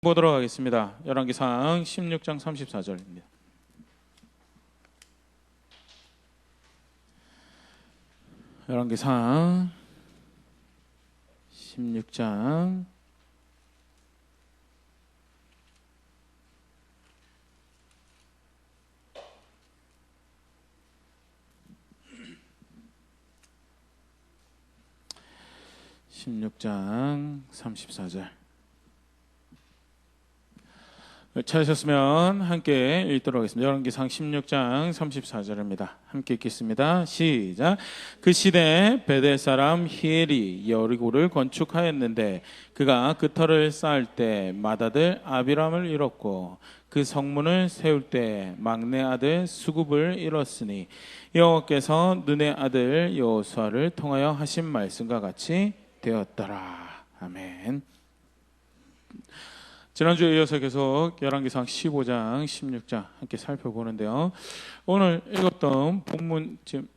보도록 하겠습니다. 열왕기상 16장 34절입니다. 열왕기상 16장 34절 찾으셨으면 함께 읽도록 하겠습니다. 열왕기상 16장 34절입니다. 함께 읽겠습니다. 시작. 그 시대에 베델 사람 히엘이 여리고를 건축하였는데 그가 그 터를 쌓을 때 맏아들 아비람을 잃었고 그 성문을 세울 때 막내 아들 수굽을 잃었으니 여호와께서 눈의 아들 여호수아를 통하여 하신 말씀과 같이 되었더라. 아멘. 지난주에 이어서 계속 열왕기상 15장, 16장 함께 살펴보는데요. 오늘 읽었던 본문 지금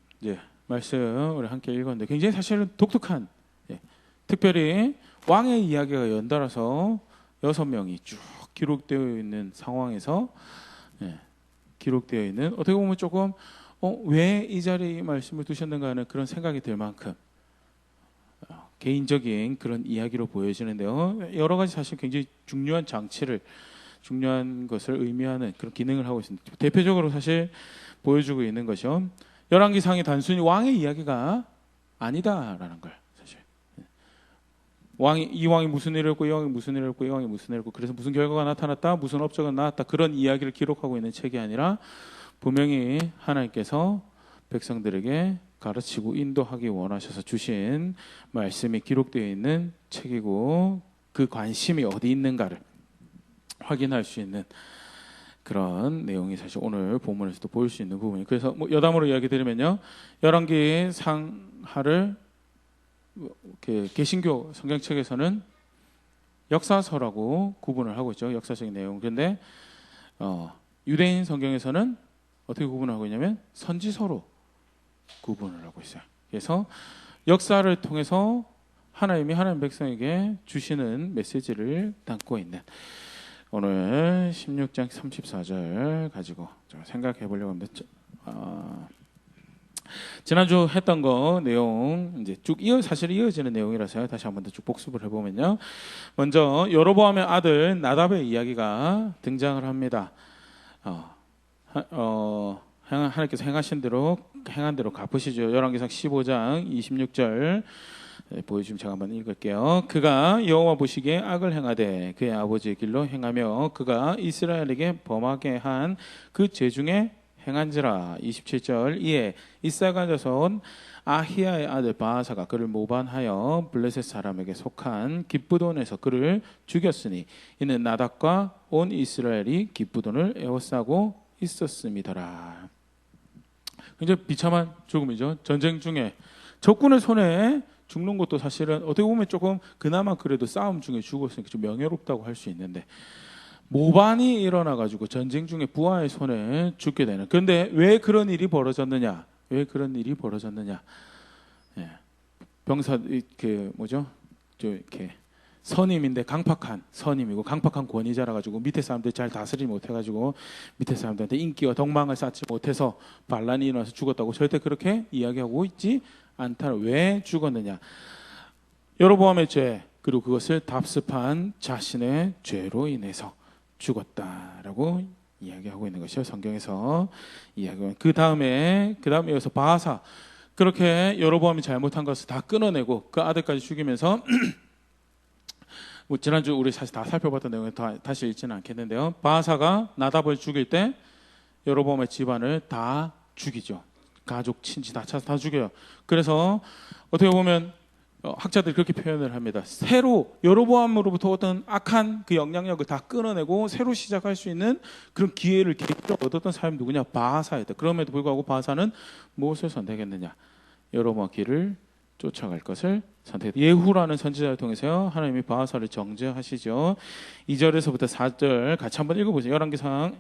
말씀 우리 함께 읽었는데 굉장히 사실은 독특한, 특별히 왕의 이야기가 연달아서 6명이 쭉 기록되어 있는 상황에서 기록되어 있는, 어떻게 보면 조금 왜 이 자리에 이 말씀을 두셨는가 하는 그런 생각이 들 만큼 개인적인 그런 이야기로 보여지는데요. 여러 가지 사실 굉장히 중요한 것을 의미하는 그런 기능을 하고 있습니다. 대표적으로 사실 보여주고 있는 것이요, 열왕기상이 단순히 왕의 이야기가 아니다라는 걸. 사실 이 왕이 무슨 일을 했고, 이 왕이 무슨 일을 했고, 이 왕이 무슨 일을 했고, 그래서 무슨 결과가 나타났다, 무슨 업적은 나왔다, 그런 이야기를 기록하고 있는 책이 아니라 분명히 하나님께서 백성들에게 가르치고 인도하기 원하셔서 주신 말씀이 기록되어 있는 책이고, 그 관심이 어디 있는가를 확인할 수 있는 그런 내용이 사실 오늘 본문에서도 보일 수 있는 부분이. 그래서 여담으로 이야기 드리면요, 열왕기 상하를 개신교 성경책에서는 역사서라고 구분을 하고 있죠. 역사적인 내용. 그런데 유대인 성경에서는 어떻게 구분을 하고 있냐면 선지서로 구분을 하고 있어요. 그래서 역사를 통해서 하나님이 하나님 백성에게 주시는 메시지를 담고 있는 오늘 16장 34절 가지고 좀 생각해 보려고 합니다. 지난주 했던 거 내용 이제 쭉 사실 이어지는 내용이라서요. 다시 한번 더 쭉 복습을 해보면요. 먼저 여로보암의 아들 나답의 이야기가 등장을 합니다. 하나님께서 행한 대로 갚으시죠. 열왕기상 15장 26절 보여주면 제가 한번 읽을게요. 그가 여호와 보시기에 악을 행하되 그의 아버지의 길로 행하며 그가 이스라엘에게 범하게 한 그 죄 중에 행한지라. 27절 이에 이사가 자손 아히야의 아들 바하사가 그를 모반하여 블레셋 사람에게 속한 기브돈에서 그를 죽였으니 이는 나답과 온 이스라엘이 기브돈을 에워싸고 있었음이더라. 굉장히 비참한 죽음이죠. 전쟁 중에 적군의 손에 죽는 것도 사실은 어떻게 보면 조금 그나마 그래도 싸움 중에 죽었으니까 좀 명예롭다고 할 수 있는데, 모반이 일어나가지고 전쟁 중에 부하의 손에 죽게 되는. 그런데 왜 그런 일이 벌어졌느냐? 병사 이렇게 선임인데 강팍한 선임이고 강팍한 권위자라 가지고 밑에 사람들 잘 다스리지 못해가지고 밑에 사람들한테 인기와 덕망을 쌓지 못해서 반란이 일어나서 죽었다고 절대 그렇게 이야기하고 있지 않다. 왜 죽었느냐? 여로보암의 죄, 그리고 그것을 답습한 자신의 죄로 인해서 죽었다라고 이야기하고 있는 것이요, 성경에서 이야기하고. 그 다음에 이어서 바하사, 그렇게 여로보암이 잘못한 것을 다 끊어내고 그 아들까지 죽이면서 지난주 우리 사실 다 살펴봤던 내용을 다시 읽지는 않겠는데요, 바하사가 나답을 죽일 때 여로보암의 집안을 다 죽이죠. 가족, 친지 다 죽여요. 그래서 어떻게 보면 학자들이 그렇게 표현을 합니다. 새로 여로보암으로부터 어떤 악한 그 영향력을 다 끊어내고 새로 시작할 수 있는 그런 기회를 계기로 얻었던 사람이 누구냐? 바하사였다. 그럼에도 불구하고 바하사는 무엇을 선택했느냐? 여로보암 길을 쫓아갈 것을 선택했다. 예후라는 선지자를 통해서 하나님이 바하사를 정죄하시죠. 2절에서부터 4절 같이 한번 읽어보세요. 열왕기상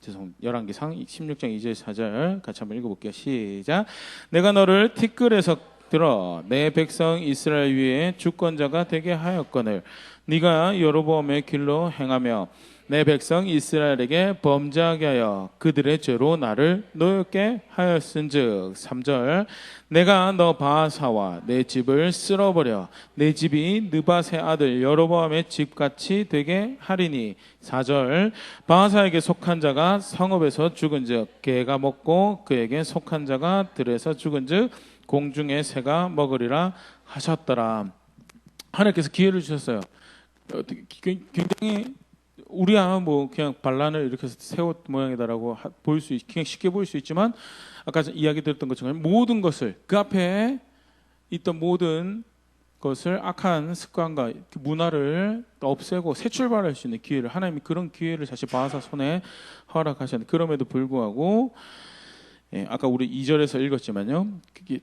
16장 2절 4절 같이 한번 읽어볼게요. 시작. 내가 너를 티끌에서 들어 내 백성 이스라엘 위에 주권자가 되게 하였거늘 네가 여로보암의 길로 행하며 내 백성 이스라엘에게 범죄하게 하여 그들의 죄로 나를 노엽게 하였은즉 3절 내가 너 바하사와 내 집을 쓸어버려 내 집이 느밧의 아들 여로보암의 집같이 되게 하리니 4절 바하사에게 속한 자가 성읍에서 죽은즉 개가 먹고 그에게 속한 자가 들에서 죽은즉 공중의 새가 먹으리라 하셨더라. 하나님께서 기회를 주셨어요. 굉장히 우리야 뭐 그냥 반란을 이렇게 새 옷 모양이다라고 보일 수 그냥 쉽게 보일 수 있지만 아까 이야기 드렸던 것처럼 모든 것을 그 앞에 있던 모든 것을 악한 습관과 문화를 없애고 새 출발할 수 있는 기회를 하나님이 그런 기회를 사실 바하사 손에 허락하셨는데 그럼에도 불구하고 아까 우리 2절에서 읽었지만요.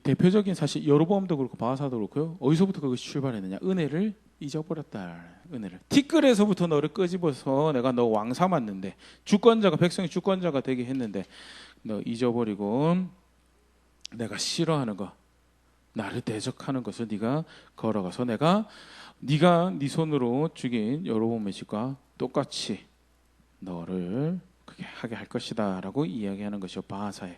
대표적인 사실 여로보암도 그렇고 바하사도 그렇고요. 어디서부터 그것이 출발했느냐? 은혜를 잊어버렸다. 은혜를. 티끌에서부터 너를 끄집어서 내가 너 왕 삼았는데 주권자가 백성의 주권자가 되게 했는데 너 잊어버리고 내가 싫어하는 거 나를 대적하는 것을 네가 걸어가서 네가 네 손으로 죽인 여로보암의 집과 똑같이 너를 그렇게 하게 할 것이다 라고 이야기하는 것이 바하사의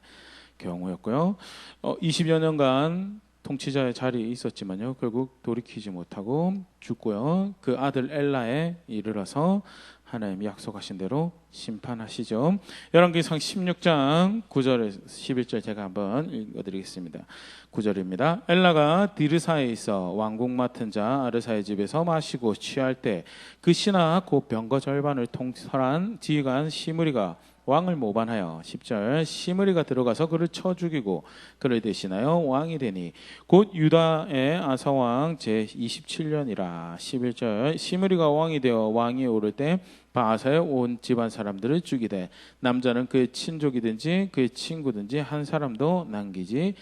경우였고요. 20여 년간 통치자의 자리에 있었지만요. 결국 돌이키지 못하고 죽고요. 그 아들 엘라에 이르러서 하나님이 약속하신 대로 심판하시죠. 열왕기상 16장 9절에서 11절 제가 한번 읽어드리겠습니다. 9절입니다. 엘라가 디르사에 있어 왕궁 맡은 자 아르사의 집에서 마시고 취할 때 그 신하 곧 병거 절반을 통솔한 지휘관 시므리가 왕을 모반하여 10절 시므리가 들어가서 그를 쳐 죽이고 그를 대신하여 왕이 되니 곧 유다의 아사왕 제27년이라 11절 시므리가 왕이 되어 왕이 오를 때 바하사의 온 집안 사람들을 죽이되 남자는 그의 친족이든지 그의 친구든지 한 사람도 남기지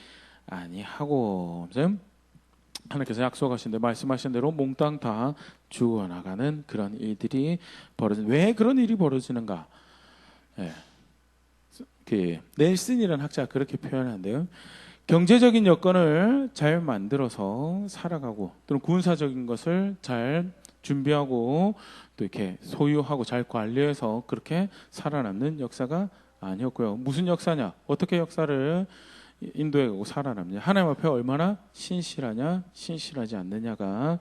아니하고 하나님께서 약속하신 대로 말씀하신 대로 몽땅 다 죽어나가는 그런 일들이 왜 그런 일이 벌어지는가? 그 넬슨이라는 학자가 그렇게 표현하는데요. 경제적인 여건을 잘 만들어서 살아가고 또는 군사적인 것을 잘 준비하고 또 이렇게 소유하고 잘 관리해서 그렇게 살아남는 역사가 아니었고요. 무슨 역사냐? 어떻게 역사를 인도에 가고 살아남냐? 하나님 앞에 얼마나 신실하냐, 신실하지 않느냐가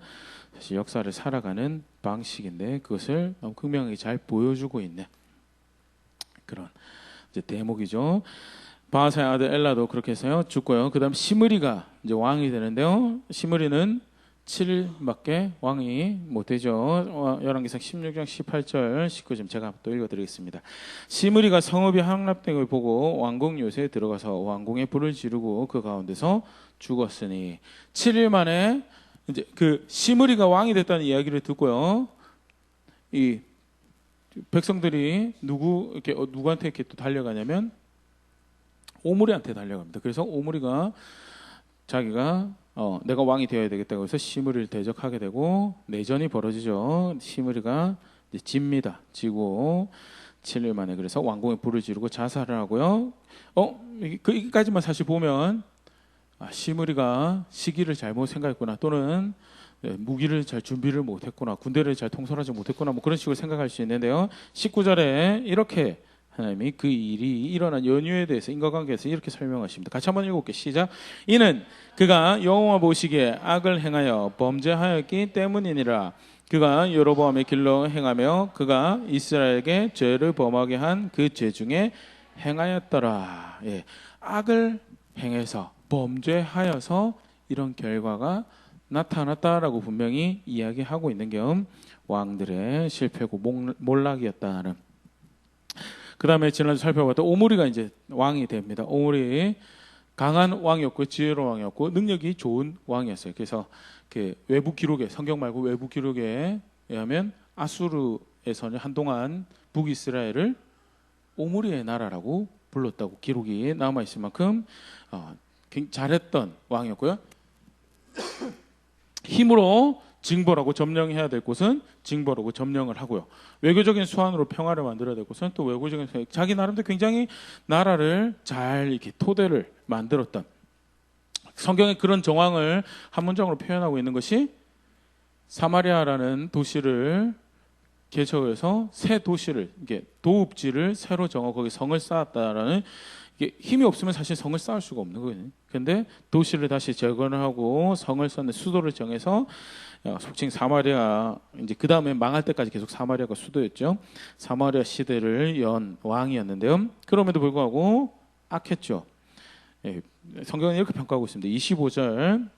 사실 역사를 살아가는 방식인데 그것을 너무 극명하게 잘 보여주고 있는 그런 이제 대목이죠. 바하사의 아들 엘라도 그렇게 해서요 죽고요. 그다음 시므리가 이제 왕이 되는데요. 시므리는 7일밖에 왕이 못 되죠. 열왕기상 16장 18절 19절 제가 또 읽어드리겠습니다. 시므리가 성읍이 함락된 걸 보고 왕궁 요새에 들어가서 왕궁에 불을 지르고 그 가운데서 죽었으니 7일 만에 이제 그 시므리가 왕이 됐다는 이야기를 듣고요. 이 백성들이 누구한테 이렇게 또 달려가냐면 오므리한테 달려갑니다. 그래서 오므리가 자기가 내가 왕이 되어야 되겠다고 해서 시므리를 대적하게 되고 내전이 벌어지죠. 시므리가 이제 집니다. 지고 7일 만에 그래서 왕궁에 불을 지르고 자살을 하고요. 여기까지만 사실 보면 시므리가 시기를 잘못 생각했구나 또는 무기를 잘 준비를 못했구나 군대를 잘 통솔하지 못했구나 뭐 그런 식으로 생각할 수 있는데요. 19절에 이렇게 하나님이 그 일이 일어난 연유에 대해서 인과관계에서 이렇게 설명하십니다. 같이 한번 읽어볼게요. 시작. 이는 그가 여호와 보시기에 악을 행하여 범죄하였기 때문이니라. 그가 여로보암의 길로 행하며 그가 이스라엘에게 죄를 범하게 한 그 죄 중에 행하였더라. 악을 행해서 범죄하여서 이런 결과가 나타났다라고 분명히 이야기하고 있는 겸 왕들의 실패고 몰락이었다는. 그 다음에 지난주 살펴봤던 오므리가 이제 왕이 됩니다. 오므리 강한 왕이었고 지혜로운 왕이었고 능력이 좋은 왕이었어요. 그래서 그 외부 기록에 성경 말고 외부 기록에 의하면 아수르에서는 한동안 북이스라엘을 오므리의 나라라고 불렀다고 기록이 남아 있을 만큼 잘했던 왕이었고요. 힘으로 징벌하고 점령해야 될 곳은 징벌하고 점령을 하고요. 외교적인 수완으로 평화를 만들어야 될 곳은 또 외교적인 자기 나름대로 굉장히 나라를 잘 이렇게 토대를 만들었던 성경에 그런 정황을 한 문장으로 표현하고 있는 것이 사마리아라는 도시를 개척해서 새 도시를, 이게 도읍지를 새로 정하고 거기 성을 쌓았다라는, 이게 힘이 없으면 사실 성을 쌓을 수가 없는 거거든요. 그런데 도시를 다시 재건을 하고 성을 쌓는 수도를 정해서 속칭 사마리아, 이제 그 다음에 망할 때까지 계속 사마리아가 수도였죠. 사마리아 시대를 연 왕이었는데요. 그럼에도 불구하고 악했죠. 예, 성경은 이렇게 평가하고 있습니다. 25절,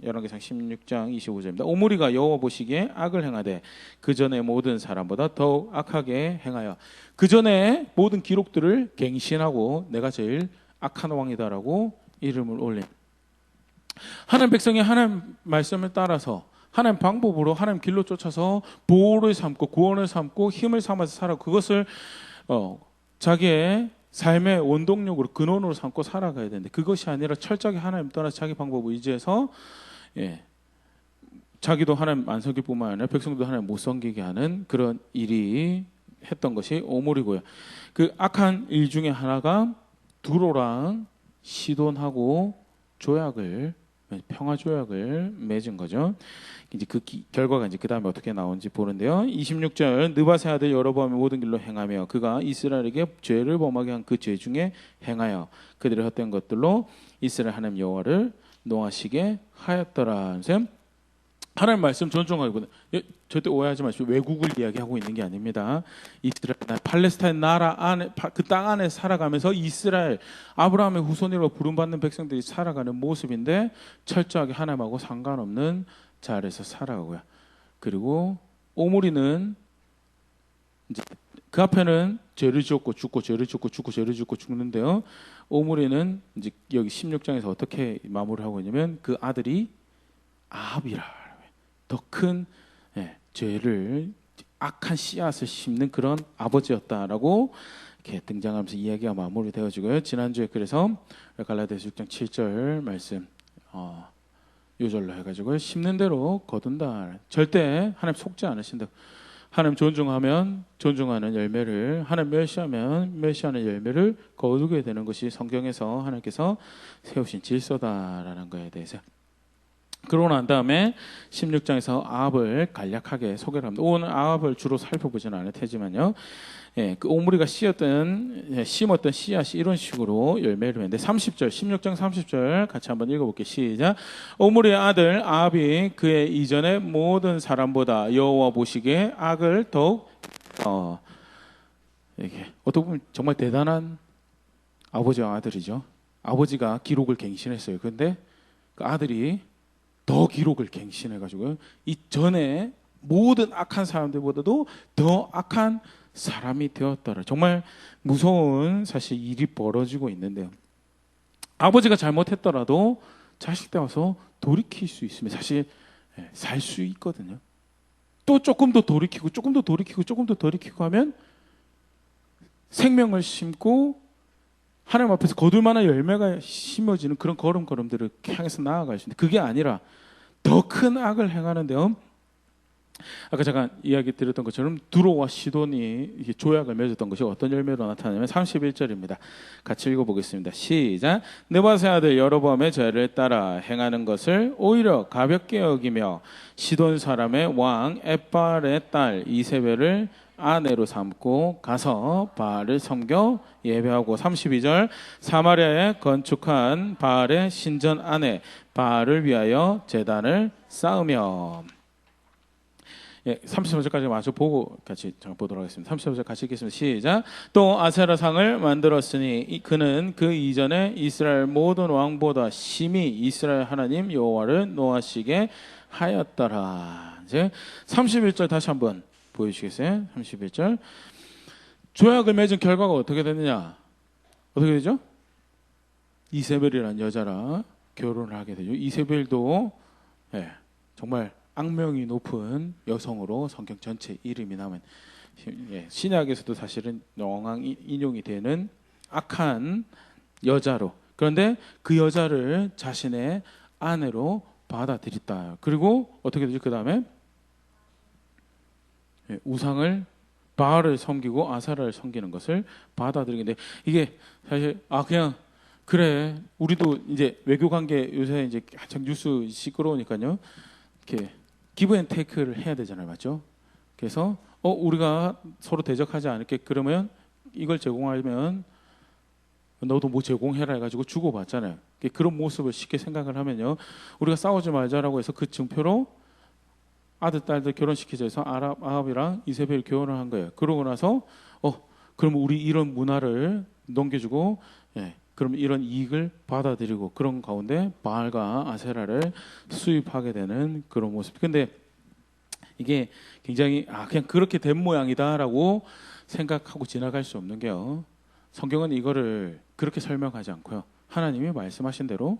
열왕기상 16장 25절입니다. 오므리가 여호와 보시기에 악을 행하되 그 전에 모든 사람보다 더욱 악하게 행하여 그 전에 모든 기록들을 갱신하고 내가 제일 악한 왕이다라고 이름을 올린, 하나님 백성이 하나님 말씀을 따라서 하나님 방법으로 하나님 길로 쫓아서 보호를 삼고 구원을 삼고 힘을 삼아서 살아, 그것을 자기의 삶의 원동력으로 근원으로 삼고 살아가야 되는데, 그것이 아니라 철저하게 하나님 떠나서 자기 방법을 의지해서 자기도 하나님 안 섬길 뿐만 아니라 백성도 하나님 못 섬기게 하는 그런 일이 했던 것이 오므리고요. 그 악한 일 중에 하나가 두로랑 시돈하고 조약을, 평화 조약을 맺은 거죠. 이제 그 결과가 이제 그 다음에 어떻게 나오는지 보는데요. 26절, 느바세 아들 여로보암의 모든 길로 행하며 그가 이스라엘에게 죄를 범하게 한 그 죄 중에 행하여 그들의 헛된 것들로 이스라엘 하나님 여호와를 노하시게 하였더라. 하나님 말씀 존중하고, 절대 오해하지 마시고 외국을 이야기하고 있는 게 아닙니다. 이스라엘, 팔레스타인 나라 안에, 그 땅 안에 살아가면서 이스라엘, 아브라함의 후손이라고 부름받는 백성들이 살아가는 모습인데, 철저하게 하나님하고 상관없는 자리에서 살아가고요. 그리고 오므리는 이제 그 앞에는 죄를 지었고 죽고, 죄를 지었고 죽고, 죄를 지었고 죽는데요. 오므리는 이제 여기 16장에서 어떻게 마무리하고 있냐면 그 아들이 아합이라, 더 큰 죄를, 악한 씨앗을 심는 그런 아버지였다라고 이렇게 등장하면서 이야기가 마무리되어지고요. 지난주에 그래서 갈라디아서 6장 7절 말씀 요절로 해가지고 심는 대로 거둔다. 절대 하나님 속지 않으신다. 하나님 존중하면 존중하는 열매를, 하나님 멸시하면 멸시하는 열매를 거두게 되는 것이 성경에서 하나님께서 세우신 질서다라는 거에 대해서. 그러고 난 다음에 16장에서 아합을 간략하게 소개를 합니다. 오늘 아합을 주로 살펴보지는 않을 테지만요. 그 오므리가 심었던 씨앗이 이런 식으로 열매를 맺는데, 30절, 16장 30절 같이 한번 읽어볼게요. 시작. 오므리의 아들 아합이 그의 이전의 모든 사람보다 여호와 보시기에 악을 더욱 이게 어떻게 보면 정말 대단한 아버지와 아들이죠. 아버지가 기록을 갱신했어요. 그런데 그 아들이 더 기록을 갱신해가지고 이 전에 모든 악한 사람들보다도 더 악한 사람이 되었더라. 정말 무서운 사실 일이 벌어지고 있는데요. 아버지가 잘못했더라도 자식 때 와서 돌이킬 수 있으면 사실 살 수 있거든요. 또 조금 더 돌이키고 조금 더 돌이키고 조금 더 돌이키고 하면 생명을 심고 하나님 앞에서 거둘 만한 열매가 심어지는 그런 걸음걸음들을 향해서 나아갈 수 있는데, 그게 아니라 더 큰 악을 행하는데요. 아까 잠깐 이야기 드렸던 것처럼 두로와 시돈이 조약을 맺었던 것이 어떤 열매로 나타나냐면 31절입니다. 같이 읽어보겠습니다. 시작. 느바세 아들 여로보암의 죄를 따라 행하는 것을 오히려 가볍게 여기며 시돈 사람의 왕 엣발의 딸 이세벨을 아내로 삼고 가서 바알을 섬겨 예배하고, 32절, 사마리아에 건축한 바알의 신전 안에 바알을 위하여 제단을 쌓으며. 33절까지 마저 보고 같이 보도록 하겠습니다. 33절 같이 읽겠습니다. 시작. 또 아세라상을 만들었으니 그는 그 이전에 이스라엘 모든 왕보다 심히 이스라엘 하나님 여호와를 노하시게 하였더라. 이제 31절 다시 한번 보여주시겠어요? 31절. 조약을 맺은 결과가 어떻게 되느냐? 어떻게 되죠? 이세벨이라는 여자랑 결혼을 하게 되죠. 이세벨도 정말 악명이 높은 여성으로 성경 전체 이름이 남은, 신약에서도 사실은 영왕 인용이 되는 악한 여자로, 그런데 그 여자를 자신의 아내로 받아들였다. 그리고 어떻게 되죠? 그 다음에 우상을, 바알을 섬기고 아사라를 섬기는 것을 받아들이는데, 이게 사실 그냥 그래, 우리도 이제 외교 관계 요새 이제 한창 뉴스 시끄러우니까요. 이렇게 기브 앤 테이크를 해야 되잖아요, 맞죠? 그래서 우리가 서로 대적하지 않을게. 그러면 이걸 제공하면 너도 뭐 제공해라 해가지고 주고받잖아요. 그런 모습을 쉽게 생각을 하면요, 우리가 싸우지 말자라고 해서 그 증표로 아들 딸들 결혼시키자 해서 아합이랑 이세벨 결혼을 한 거예요. 그러고 나서 그럼 우리 이런 문화를 넘겨주고, 예, 그럼 이런 이익을 받아들이고 그런 가운데 바알과 아세라를 수입하게 되는 그런 모습. 근데 이게 굉장히 그냥 그렇게 된 모양이다라고 생각하고 지나갈 수 없는 게요, 성경은 이거를 그렇게 설명하지 않고요, 하나님이 말씀하신 대로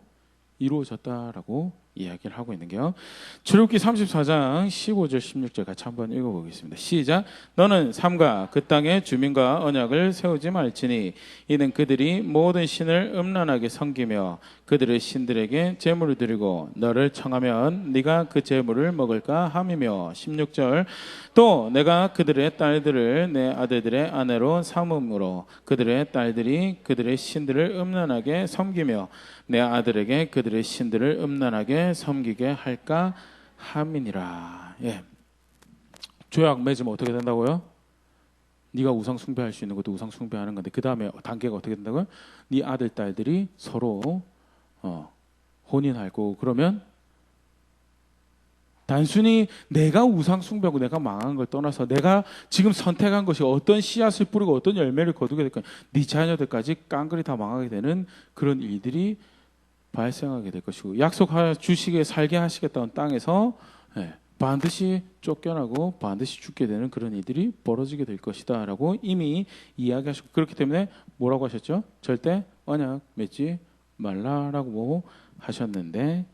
이루어졌다라고 이야기를 하고 있는 게요. 출애굽기 34장 15절 16절 같이 한번 읽어보겠습니다. 시작. 너는 삼가 그 땅의 주민과 언약을 세우지 말지니 이는 그들이 모든 신을 음란하게 섬기며 그들의 신들에게 제물을 드리고 너를 청하면 네가 그 제물을 먹을까 함이며 16절. 또 내가 그들의 딸들을 내 아들들의 아내로 삼음으로 그들의 딸들이 그들의 신들을 음란하게 섬기며 내 아들에게 그들의 신들을 음란하게 섬기게 할까 함이니라. 예. 조약 맺으면 어떻게 된다고요? 네가 우상 숭배할 수 있는 것도 우상 숭배하는 건데 그 다음에 단계가 어떻게 된다고요? 네 아들 딸들이 서로 혼인할 거고, 그러면 단순히 내가 우상 숭배하고 내가 망한 걸 떠나서 내가 지금 선택한 것이 어떤 씨앗을 뿌리고 어떤 열매를 거두게 될까, 네 자녀들까지 깡그리 다 망하게 되는 그런 일들이 발생하게 될 것이고, 약속주시게 살게 하시겠다는 땅에서 반드시 쫓겨나고 반드시 죽게 되는 그런 일들이 벌어지게 될 것이다 라고 이미 이야기하셨고, 그렇기 때문에 뭐라고 하셨죠? 절대 언약 맺지 말라라고 하셨는데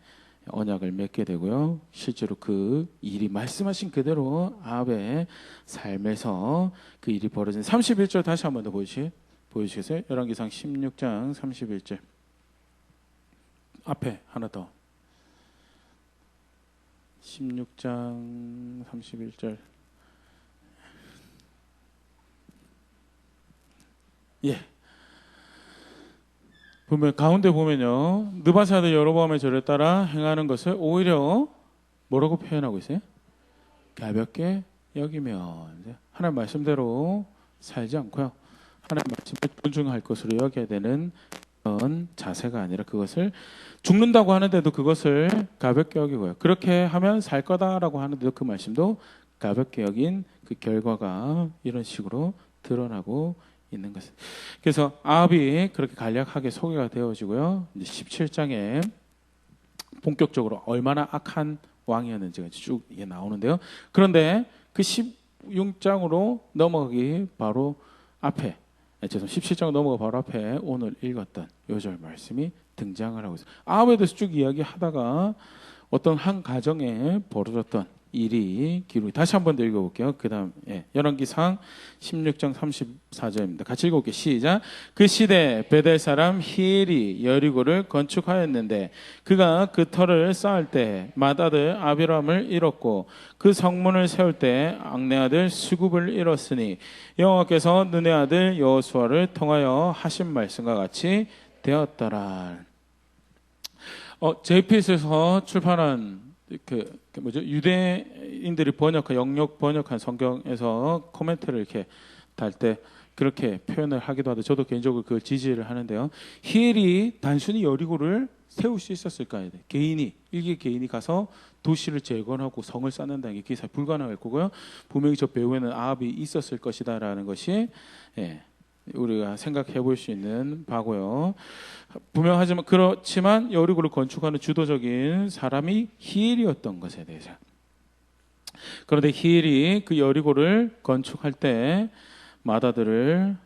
언약을 맺게 되고요, 실제로 그 일이 말씀하신 그대로 아합의 삶에서 그 일이 벌어진 31절 다시 한번 더 보여주시겠어요? 열왕기상 16장 31절 앞에 하나 더. 16장 31절. 예. 보면 가운데 보면요, 느바세 아들 여로보암의 절에 따라 행하는 것을 오히려 뭐라고 표현하고 있어요? 가볍게 여기며 하나님 말씀대로 살지 않고요, 하나님 말씀을 존중할 것으로 여겨야 되는 그런 자세가 아니라 그것을 죽는다고 하는데도 그것을 가볍게 여기고요, 그렇게 하면 살 거다라고 하는데도 그 말씀도 가볍게 여긴 그 결과가 이런 식으로 드러나고 있는 것은. 그래서 아합이 그렇게 간략하게 소개가 되어지고요, 이제 17장에 본격적으로 얼마나 악한 왕이었는지가 쭉 이게 나오는데요. 그런데 그 16장으로 넘어가기 바로 앞에, 17장 넘어가 바로 앞에 오늘 읽었던 요절 말씀이 등장을 하고 있어요. 아합에 대해서 쭉 이야기하다가 어떤 한 가정에 벌어졌던 일이 기록이, 다시 한 번 더 읽어볼게요. 그 다음 열왕기상 16장 34절입니다. 같이 읽어볼게요. 시작. 그 시대 베델 사람 히엘이 여리고를 건축하였는데 그가 그 터를 쌓을 때 맏아들 아비람을 잃었고 그 성문을 세울 때 악내 아들 수굽을 잃었으니 여호와께서 눈의 아들 여호수아를 통하여 하신 말씀과 같이 되었더라. JPS에서 출판한 유대인들이 영역 번역한 성경에서 코멘트를 이렇게 달 때 그렇게 표현을 하기도 하는데 저도 개인적으로 그걸 지지를 하는데요. 히엘이 단순히 여리고를 세울 수 있었을까요? 일개 개인이 가서 도시를 재건하고 성을 쌓는다는 게 기사 불가능할 거고요. 분명히 저 배후에는 아합이 있었을 것이다라는 것이 우리가 생각해 볼 수 있는 바고요. 분명하지만 그렇지만 여리고를 건축하는 주도적인 사람이 히엘이었던 것에 대해서. 그런데 히엘이 그 여리고를 건축할 때 맏아들을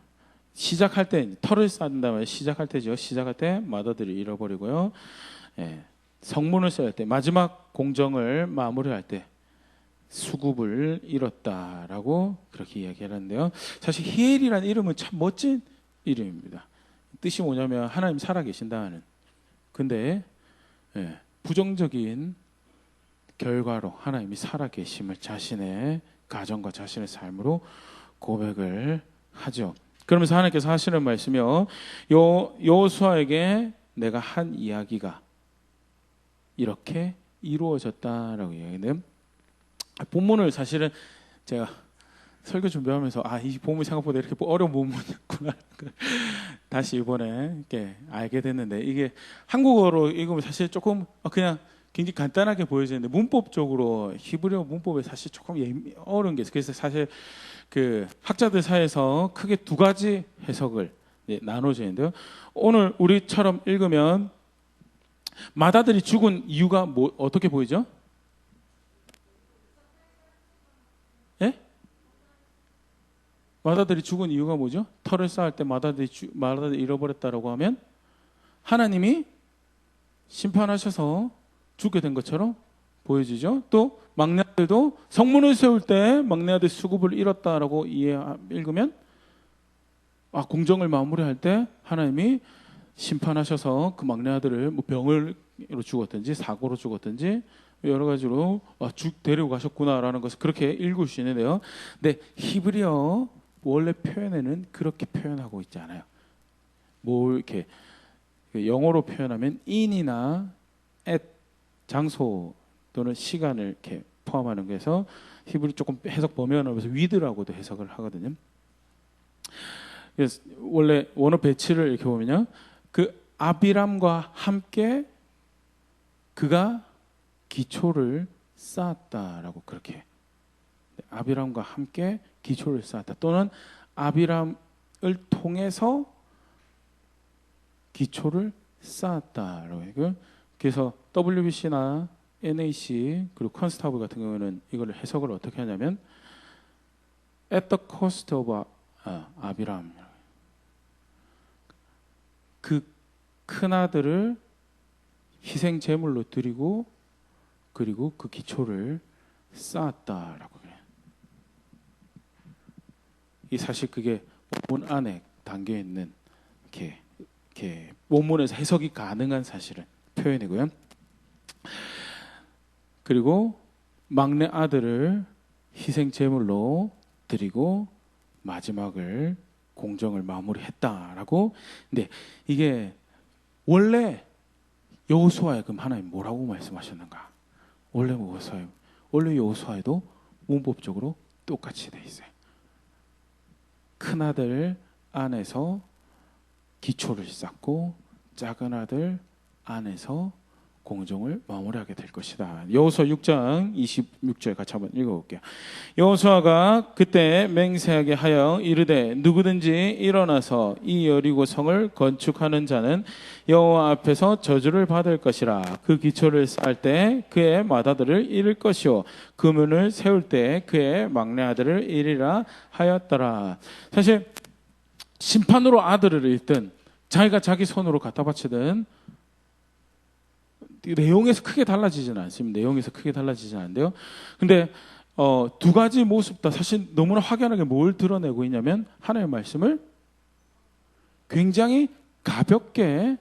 시작할 때 터를 쌓는다면 시작할 때죠. 시작할 때 맏아들을 잃어버리고요. 성문을 쌓을 때 마지막 공정을 마무리할 때 수굽을 잃었다라고 그렇게 이야기하는데요. 사실 히엘이라는 이름은 참 멋진 이름입니다. 뜻이 뭐냐면 하나님 살아계신다는. 근데 부정적인 결과로 하나님이 살아계심을 자신의 가정과 자신의 삶으로 고백을 하죠. 그러면서 하나님께서 하시는 말씀이요. 여호수아에게 내가 한 이야기가 이렇게 이루어졌다라고 이야기해요. 본문을 사실은 제가 설교 준비하면서 이 본문 생각보다 이렇게 어려운 본문이었구나 다시 이번에 이렇게 알게 됐는데, 이게 한국어로 읽으면 사실 조금 그냥 굉장히 간단하게 보여지는데 문법적으로 히브리어 문법에 사실 조금 어려운 게 있어요. 그래서 사실 그 학자들 사이에서 크게 두 가지 해석을 나눠지는데요. 오늘 우리처럼 읽으면 마다들이 죽은 이유가 어떻게 보이죠? 예? 마다들이 죽은 이유가 뭐죠? 터를 쌓을 때 마다들이 잃어버렸다라고 하면 하나님이 심판하셔서 죽게 된 것처럼 보여지죠. 또 막내 아들도 성문을 세울 때 막내 아들 수급을 잃었다라고 읽으면 공정을 마무리할 때 하나님이 심판하셔서 그 막내 아들을 병으로 죽었든지 사고로 죽었든지 여러 가지로 데리고 가셨구나라는 것을 그렇게 읽을 수 있는데요. 근데 히브리어 원래 표현에는 그렇게 표현하고 있지 않아요. 이렇게 영어로 표현하면 in이나 at 장소 또는 시간을 이렇게 포함하는 거에서 히브리 조금 해석 범위하면서 with라고도 해석을 하거든요. 그래서 원래 원어 배치를 이렇게 보면요, 그 아비람과 함께 그가 기초를 쌓았다라고, 그렇게 아비람과 함께 기초를 쌓았다, 또는 아비람을 통해서 기초를 쌓았다라고. 그래서 WBC나 NAC 그리고 컨스타블 같은 경우는 이걸 해석을 어떻게 하냐면 at the cost of 아비람, 그 큰아들을 희생 제물로 드리고 그리고 그 기초를 쌓았다라고 해요. 이 사실 그게 본문 안에 담겨 있는 이렇게 본문에서 해석이 가능한 사실은 표현이고요. 그리고 막내 아들을 희생 제물로 드리고 마지막을 공정을 마무리했다라고. 근데 이게 원래 여호수아에 그럼 하나님 뭐라고 말씀하셨는가? 원래 여호수아에도 문법적으로 똑같이 돼 있어요. 큰 아들 안에서 기초를 쌓고 작은 아들 안에서 공정을 마무리하게 될 것이다. 여호수아 6장 26절 같이 한번 읽어볼게요. 여호수아가 그때 맹세하게 하여 이르되 누구든지 일어나서 이 여리고 성을 건축하는 자는 여호와 앞에서 저주를 받을 것이라. 그 기초를 쌓을 때 그의 맏아들을 잃을 것이요 그 문을 세울 때 그의 막내 아들을 잃으라 하였더라. 사실 심판으로 아들을 잃든 자기가 자기 손으로 갖다 바치든 내용에서 크게 달라지지는 않습니다. 내용에서 크게 달라지지는 않는데요. 근데 두 가지 모습 다 사실 너무나 확연하게 뭘 드러내고 있냐면 하나님의 말씀을 굉장히 가볍게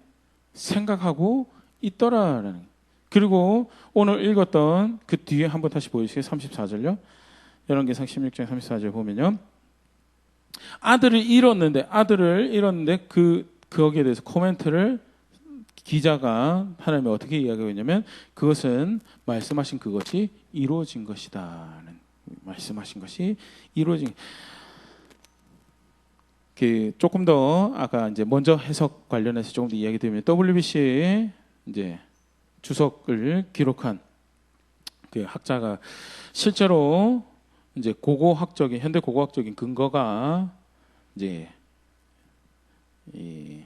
생각하고 있더라라는. 그리고 오늘 읽었던 그 뒤에 한번 다시 보여주세요. 34절요. 열왕기상 16장 34절 보면요, 아들을 잃었는데 거기에 대해서 코멘트를 기자가 하나님이 어떻게 이야기하고 있냐면 그것은 말씀하신 그것이 이루어진 것이다는, 말씀하신 것이 이루어진. 조금 더 아까 이제 먼저 해석 관련해서 조금 더 이야기 드리면 WBC 이제 주석을 기록한 그 학자가 실제로 이제 현대 고고학적인 근거가 이제 이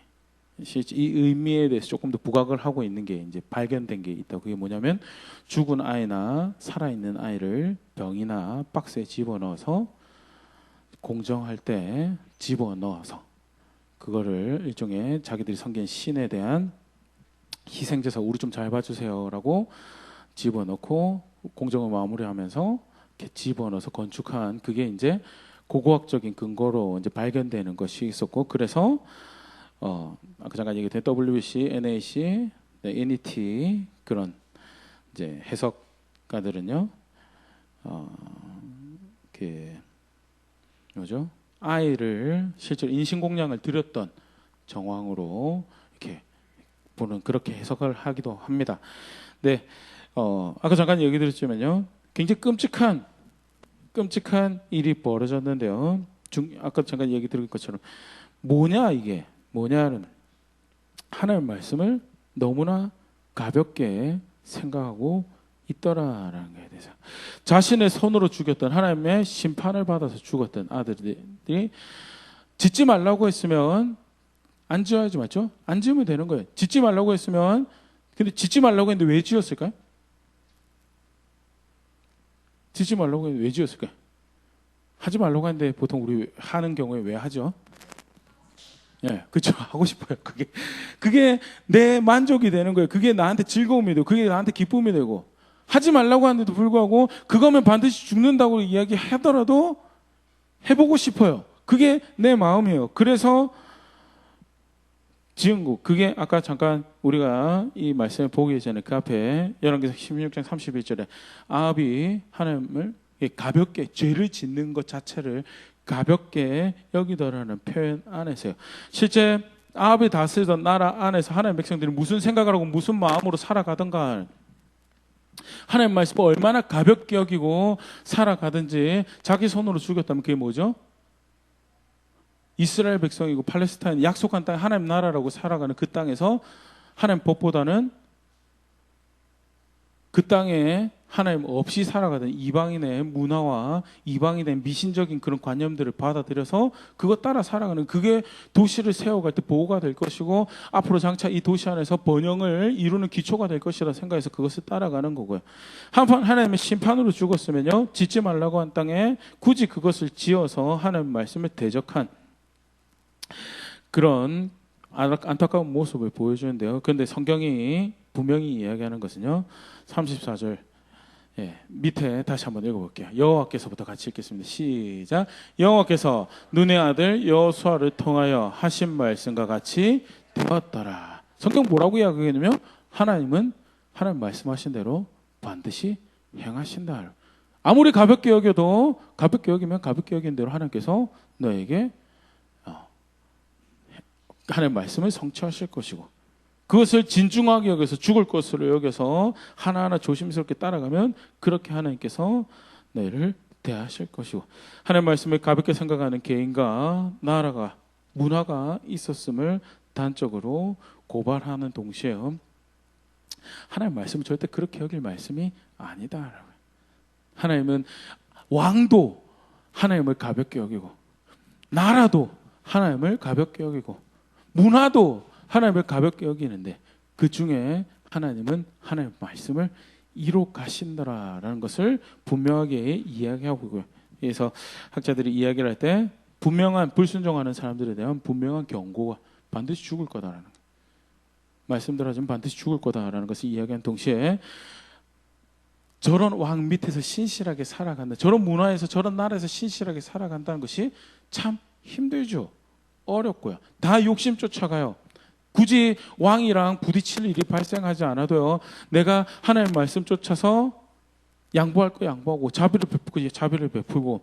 의미에 대해서 조금 더 부각을 하고 있는 게 이제 발견된 게 있다. 그게 뭐냐면 죽은 아이나 살아있는 아이를 병이나 박스에 집어넣어서 공정할 때 집어넣어서 그거를 일종의 자기들이 섬긴 신에 대한 희생제사, 우리 좀 잘 봐주세요라고 집어넣고 공정을 마무리하면서 이렇게 집어넣어서 건축한, 그게 이제 고고학적인 근거로 이제 발견되는 것이 있었고, 그래서 아까 잠깐 얘기했던 WBC, NAC, NET 그런 이제 해석가들은요, 뭐죠? 아이를 실제로 인신공양을 드렸던 정황으로 이렇게 보는 그렇게 해석을 하기도 합니다. 네, 아까 잠깐 얘기 드렸지만요, 굉장히 끔찍한 일이 벌어졌는데요. 아까 잠깐 얘기 드린 것처럼 뭐냐 이게 뭐냐는 하나님의 말씀을 너무나 가볍게 생각하고 있더라라는 거에 대해서 자신의 손으로 죽였던 하나님의 심판을 받아서 죽었던 아들들이 짓지 말라고 했으면 안 지어야지 맞죠? 안 지으면 되는 거예요. 짓지 말라고 했으면 근데 짓지 말라고 했는데 왜 지었을까요? 짓지 말라고 했는데 왜 지었을까요? 하지 말라고 했는데 보통 우리 하는 경우에 왜 하죠? 예, 그렇죠. 하고 싶어요. 그게 내 만족이 되는 거예요. 그게 나한테 즐거움이 되고, 그게 나한테 기쁨이 되고, 하지 말라고 하는데도 불구하고, 그거면 반드시 죽는다고 이야기하더라도 해보고 싶어요. 그게 내 마음이에요. 그래서 지은 거. 그게 아까 잠깐 우리가 이 말씀을 보기 전에 그 앞에 열왕기상 16장 31절에 아합이 하나님을 가볍게 죄를 짓는 것 자체를 가볍게 여기더라는 표현 안에서요. 실제 아합이 다스리던 나라 안에서 하나님의 백성들이 무슨 생각을 하고 무슨 마음으로 살아가던가 하나님 말씀을 얼마나 가볍게 여기고 살아가든지 자기 손으로 죽였다면 그게 뭐죠? 이스라엘 백성이고 팔레스타인 약속한 땅 하나님 나라라고 살아가는 그 땅에서 하나님 법보다는 그 땅에 하나님 없이 살아가던 이방인의 문화와 이방인의 미신적인 그런 관념들을 받아들여서 그것 따라 살아가는 그게 도시를 세워갈 때 보호가 될 것이고 앞으로 장차 이 도시 안에서 번영을 이루는 기초가 될 것이라 생각해서 그것을 따라가는 거고요. 한편 하나님의 심판으로 죽었으면요, 짓지 말라고 한 땅에 굳이 그것을 지어서 하나님의 말씀을 대적한 그런 안타까운 모습을 보여주는데요. 그런데 성경이 분명히 이야기하는 것은요, 34절 밑에 다시 한번 읽어볼게요. 여호와께서부터 같이 읽겠습니다. 시작. 여호와께서 눈의 아들 여호수아를 통하여 하신 말씀과 같이 되었더라. 성경 뭐라고 이야기하냐면 하나님은 하나님 말씀하신 대로 반드시 행하신다. 아무리 가볍게 여겨도 가볍게 여기면 가볍게 여긴 대로 하나님께서 너에게 하나님 말씀을 성취하실 것이고 그것을 진중하게 여겨서 죽을 것으로 여겨서 하나하나 조심스럽게 따라가면 그렇게 하나님께서 너희를 대하실 것이고 하나님 말씀을 가볍게 생각하는 개인과 나라가 문화가 있었음을 단적으로 고발하는 동시에 하나님 말씀은 절대 그렇게 여길 말씀이 아니다. 하나님은 왕도 하나님을 가볍게 여기고 나라도 하나님을 가볍게 여기고 문화도 하나님을 가볍게 여기는데 그 중에 하나님은 하나님의 말씀을 이룩하신다라는 것을 분명하게 이야기하고 있고요. 그래서 학자들이 이야기를 할 때 분명한 불순종하는 사람들에 대한 분명한 경고가 반드시 죽을 거다라는 거예요. 말씀대로 하지만 반드시 죽을 거다라는 것을 이야기한 동시에 저런 왕 밑에서 신실하게 살아간다. 저런 문화에서 저런 나라에서 신실하게 살아간다는 것이 참 힘들죠. 어렵고요. 다 욕심 쫓아가요. 굳이 왕이랑 부딪힐 일이 발생하지 않아도요. 내가 하나님의 말씀 쫓아서 양보할 거 양보하고 자비를 베풀고 자비를 베풀고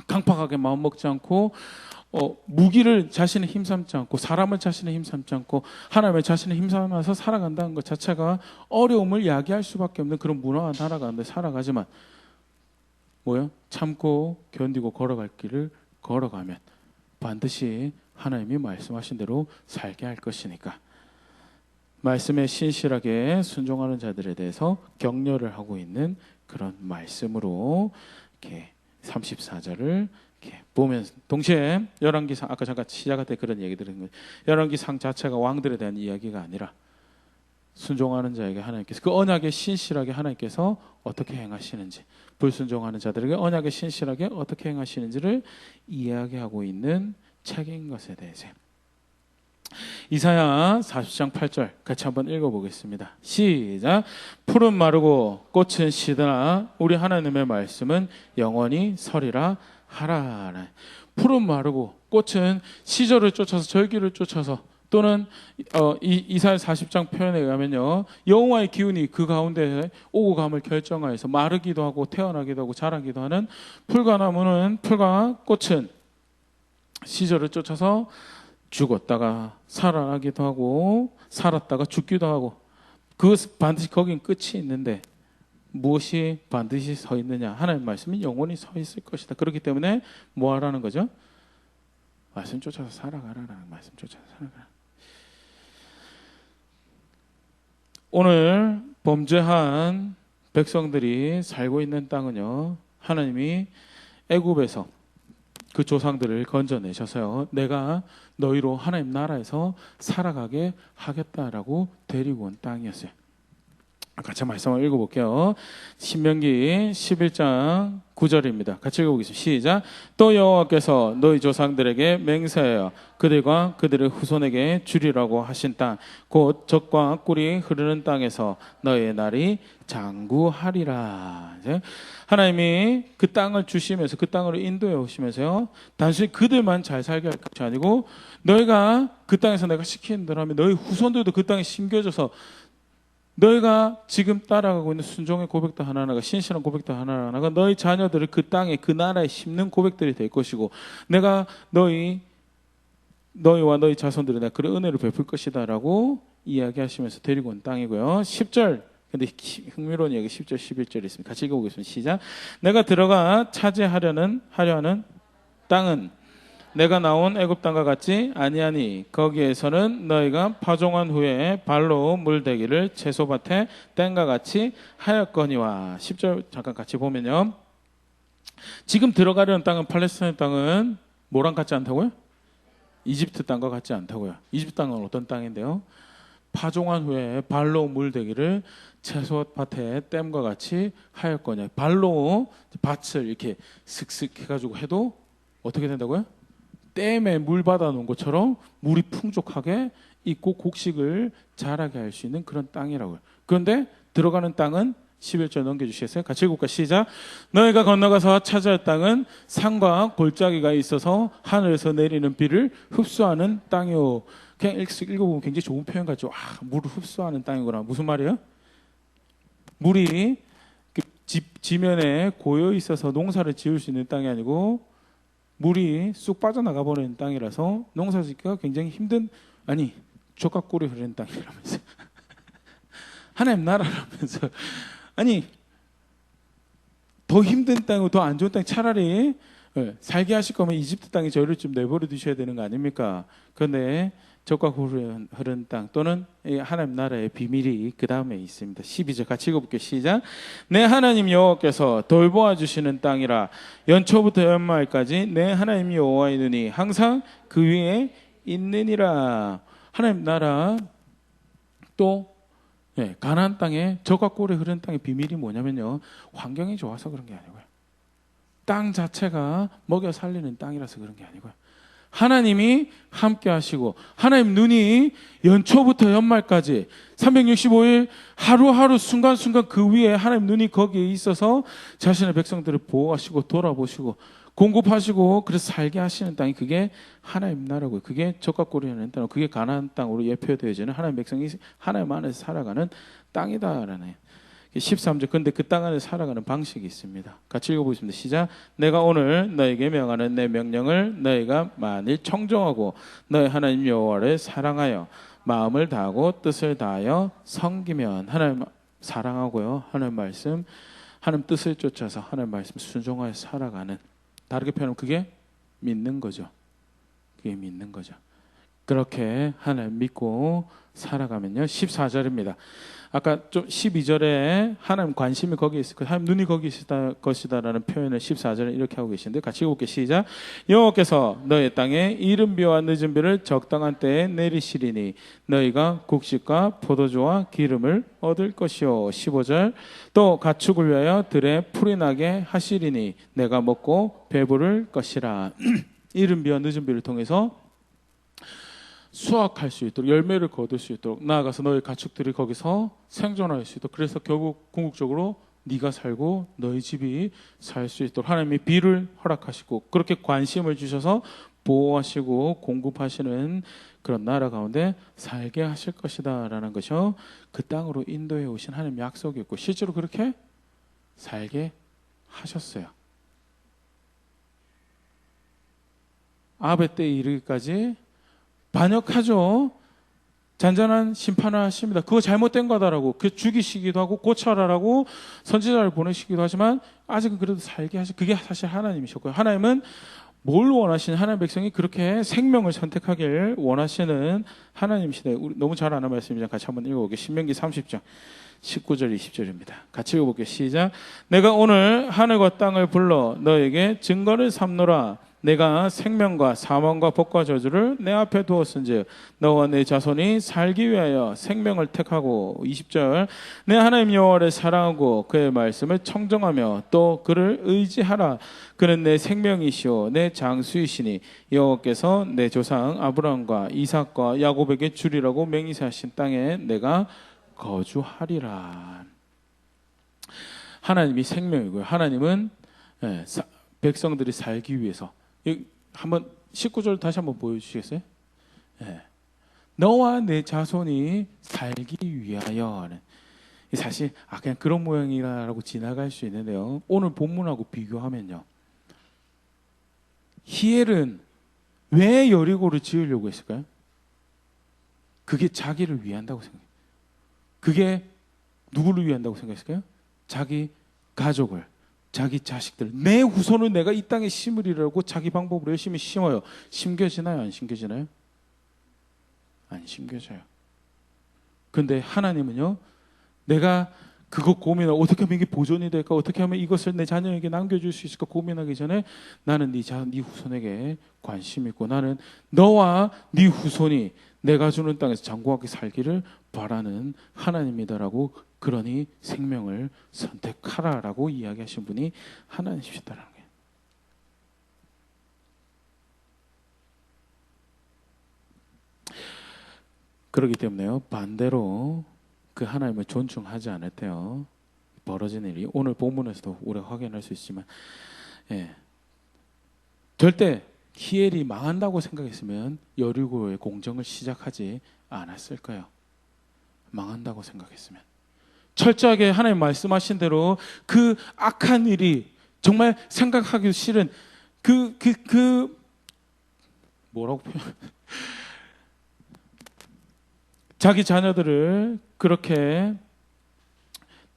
강팍하게 마음 먹지 않고 무기를 자신의 힘삼지 않고 사람을 자신의 힘삼지 않고 하나님의 자신의 힘삼아서 살아간다는 것 자체가 어려움을 야기할 수밖에 없는 그런 문화와 나라가 가운데 살아가지만 뭐요? 참고 견디고 걸어갈 길을 걸어가면 반드시 하나님이 말씀하신 대로 살게 할 것이니까 말씀에 신실하게 순종하는 자들에 대해서 격려를 하고 있는 그런 말씀으로 이렇게 34절을 이렇게 보면 동시에 열왕기상 아까 잠깐 시작할 때 그런 얘기 들은 거예요. 열왕기상 자체가 왕들에 대한 이야기가 아니라 순종하는 자에게 하나님께서 그 언약에 신실하게 하나님께서 어떻게 행하시는지 불순종하는 자들에게 언약에 신실하게 어떻게 행하시는지를 이야기하고 있는 책인 것에 대해서 이사야 40장 8절 같이 한번 읽어보겠습니다. 시작. 풀은 마르고 꽃은 시드나 우리 하나님의 말씀은 영원히 서리라 하라. 풀은 마르고 꽃은 시절을 쫓아서 절기를 쫓아서 또는 이사야 40장 표현에 의하면요 여호와의 기운이 그 가운데 오고 감을 결정하여서 마르기도 하고 태어나기도 하고 자라기도 하는 풀과 나무는 풀과 꽃은 시절을 쫓아서 죽었다가 살아나기도 하고 살았다가 죽기도 하고 그것은 반드시 거긴 끝이 있는데 무엇이 반드시 서 있느냐? 하나님 말씀이 영원히 서 있을 것이다. 그렇기 때문에 뭐 하라는 거죠? 말씀 쫓아서 살아가라라는 말씀 쫓아서 살아가라. 오늘 범죄한 백성들이 살고 있는 땅은요, 하나님이 애굽에서 그 조상들을 건져내셔서요, 내가 너희로 하나님 나라에서 살아가게 하겠다라고 데리고 온 땅이었어요. 같이 말씀을 읽어볼게요. 신명기 11장 9절입니다. 같이 읽어보겠습니다. 시작. 또 여호와께서 너희 조상들에게 맹세하여 그들과 그들의 후손에게 주리라고 하신 땅 곧 젖과 꿀이 흐르는 땅에서 너희의 날이 장구하리라. 하나님이 그 땅을 주시면서 그 땅으로 인도해 오시면서요, 단순히 그들만 잘 살게 할 것이 아니고 너희가 그 땅에서 내가 시키는 대로 하면 너희 후손들도 그 땅에 심겨져서 너희가 지금 따라가고 있는 순종의 고백도 하나하나가, 신실한 고백도 하나하나가 너희 자녀들을 그 땅에 그 나라에 심는 고백들이 될 것이고, 내가 너희와 너희 자손들에 내가 그런 은혜를 베풀 것이다 라고 이야기하시면서 데리고 온 땅이고요. 10절, 근데 흥미로운 얘기 10절 11절이 있습니다. 같이 읽어보겠습니다. 시작. 내가 들어가 차지하려 하는 땅은 내가 나온 애굽 땅과 같지 아니하니 거기에서는 너희가 파종한 후에 발로 물대기를 채소밭에 뗀과 같이 하였거니와. 10절 잠깐 같이 보면요, 지금 들어가려는 땅은, 팔레스타인 땅은 뭐랑 같지 않다고요? 이집트 땅과 같지 않다고요. 이집트 땅은 어떤 땅인데요, 파종한 후에 발로 물대기를 채소밭에 뗀과 같이 하였거냐. 발로 밭을 이렇게 슥슥 해가지고 해도 어떻게 된다고요? 댐에 물 받아 놓은 것처럼 물이 풍족하게 있고 곡식을 자라게 할 수 있는 그런 땅이라고요. 그런데 들어가는 땅은 11절 넘겨주시겠어요? 같이 읽어볼까? 시작. 너희가 건너가서 차지할 땅은 산과 골짜기가 있어서 하늘에서 내리는 비를 흡수하는 땅이요. 그냥 읽어보면 굉장히 좋은 표현 같죠. 물을 흡수하는 땅이구나. 무슨 말이에요? 물이 지면에 고여 있어서 농사를 지을 수 있는 땅이 아니고 물이 쑥 빠져나가 버리는 땅이라서 농사짓기가 굉장히 힘든, 아니 젖과 꿀이 흐르는 땅이라면서 하나님 나라라면서, 아니 더 힘든 땅이고 더 안 좋은 땅, 차라리 살게 하실 거면 이집트 땅에 저희를 좀 내버려 두셔야 되는 거 아닙니까? 그런데 젖과 꿀이 흐르는 땅 또는 하나님 나라의 비밀이 그 다음에 있습니다. 12절 같이 읽어볼게요. 시작. 내 하나님 여호와께서 돌보아 주시는 땅이라 연초부터 연말까지 내 하나님 여호와의 눈이 항상 그 위에 있느니라. 하나님 나라 또 가나안 땅에 젖과 꿀이 흐르는 땅의 비밀이 뭐냐면요, 환경이 좋아서 그런 게 아니고요, 땅 자체가 먹여 살리는 땅이라서 그런 게 아니고요, 하나님이 함께 하시고 하나님 눈이 연초부터 연말까지 365일 하루하루 순간순간 그 위에 하나님 눈이 거기에 있어서 자신의 백성들을 보호하시고 돌아보시고 공급하시고 그래서 살게 하시는 땅이, 그게 하나님 나라고요. 그게 젖과 꿀이 흐르는 땅, 그게 가나안 땅으로 예표되어지는 하나님 백성이 하나님 안에서 살아가는 땅이다라는 13절. 근데 그 땅 안에 살아가는 방식이 있습니다. 같이 읽어보겠습니다. 시작. 내가 오늘 너에게 명하는 내 명령을 너희가 만일 청종하고 너희 하나님 여호와를 사랑하여 마음을 다하고 뜻을 다하여 섬기면, 하나님 사랑하고요, 하나님 말씀, 하나님 뜻을 쫓아서 하나님 말씀 순종하여 살아가는, 다르게 표현하면 그게 믿는 거죠. 그게 믿는 거죠. 그렇게 하나님 믿고 살아가면요. 14절입니다. 아까 좀 12절에 하나님 관심이 거기에 있을 것, 하나님 눈이 거기 있을 것이다라는 표현을 14절에 이렇게 하고 계신데 같이 읽어볼게요. 시작. 여호와께서 너희 땅에 이른 비와 늦은 비를 적당한 때에 내리시리니 너희가 곡식과 포도주와 기름을 얻을 것이요. 15절. 또 가축을 위하여 들에 풀이 나게 하시리니 내가 먹고 배부를 것이라. 이른 비와 늦은 비를 통해서 수확할 수 있도록, 열매를 거둘 수 있도록, 나아가서 너희 가축들이 거기서 생존할 수 있도록, 그래서 결국 궁극적으로 네가 살고 너희 집이 살 수 있도록 하나님이 비를 허락하시고 그렇게 관심을 주셔서 보호하시고 공급하시는 그런 나라 가운데 살게 하실 것이다 라는 것이요, 그 땅으로 인도해 오신 하나님 약속이었고 실제로 그렇게 살게 하셨어요. 아베 때에 이르기까지 반역하죠. 잔잔한 심판을 하십니다. 그거 잘못된 거다라고 그 죽이시기도 하고 고쳐라라고 선지자를 보내시기도 하지만 아직은 그래도 살게 하시. 그게 사실 하나님이셨고요. 하나님은 뭘 원하시는 하나님 백성이 그렇게 생명을 선택하길 원하시는 하나님이시다. 우리 너무 잘 아는 말씀이죠. 같이 한번 읽어볼게요. 신명기 30장 19절 20절입니다. 같이 읽어볼게요. 시작. 내가 오늘 하늘과 땅을 불러 너에게 증거를 삼노라. 내가 생명과 사망과 복과 저주를 내 앞에 두었은즉 너와 내 자손이 살기 위하여 생명을 택하고 20절 내 하나님 여호와를 사랑하고 그의 말씀을 청정하며 또 그를 의지하라. 그는 내 생명이시오 내 장수이시니 여호와께서 내 조상 아브라함과 이삭과 야곱에게 주리라고 맹세하신 땅에 내가 거주하리라. 하나님이 생명이고요. 하나님은 백성들이 살기 위해서 한번 19절 다시 한번 보여주시겠어요? 너와 내 자손이 살기 위하여. 사실 그냥 그런 모양이라고 지나갈 수 있는데요. 오늘 본문하고 비교하면요. 히엘은 왜 여리고를 지으려고 했을까요? 그게 자기를 위한다고 생각해요. 그게 누구를 위한다고 생각했을까요? 자기 가족을, 자기 자식들, 내 후손을 내가 이 땅에 심으리라고 자기 방법으로 열심히 심어요. 심겨지나요? 안 심겨지나요? 안 심겨져요. 근데 하나님은요, 내가 그거 고민하고 어떻게 하면 이게 보존이 될까? 어떻게 하면 이것을 내 자녀에게 남겨줄 수 있을까? 고민하기 전에 나는 네 후손에게 관심 있고 나는 너와 네 후손이 내가 주는 땅에서 장구하게 살기를 바라는 하나님이다라고 그러니 생명을 선택하라라고 이야기하신 분이 하나님이시다라는 거예요. 그렇기 때문에요. 반대로 그 하나님을 존중하지 않을 때요. 벌어진 일이 오늘 본문에서도 우리가 확인할 수 있지만 절대 히엘이 망한다고 생각했으면 여리고의 공정을 시작하지 않았을 거예요. 망한다고 생각했으면. 철저하게 하나님 말씀하신 대로 그 악한 일이 정말 생각하기 싫은 뭐라고 표현? 자기 자녀들을 그렇게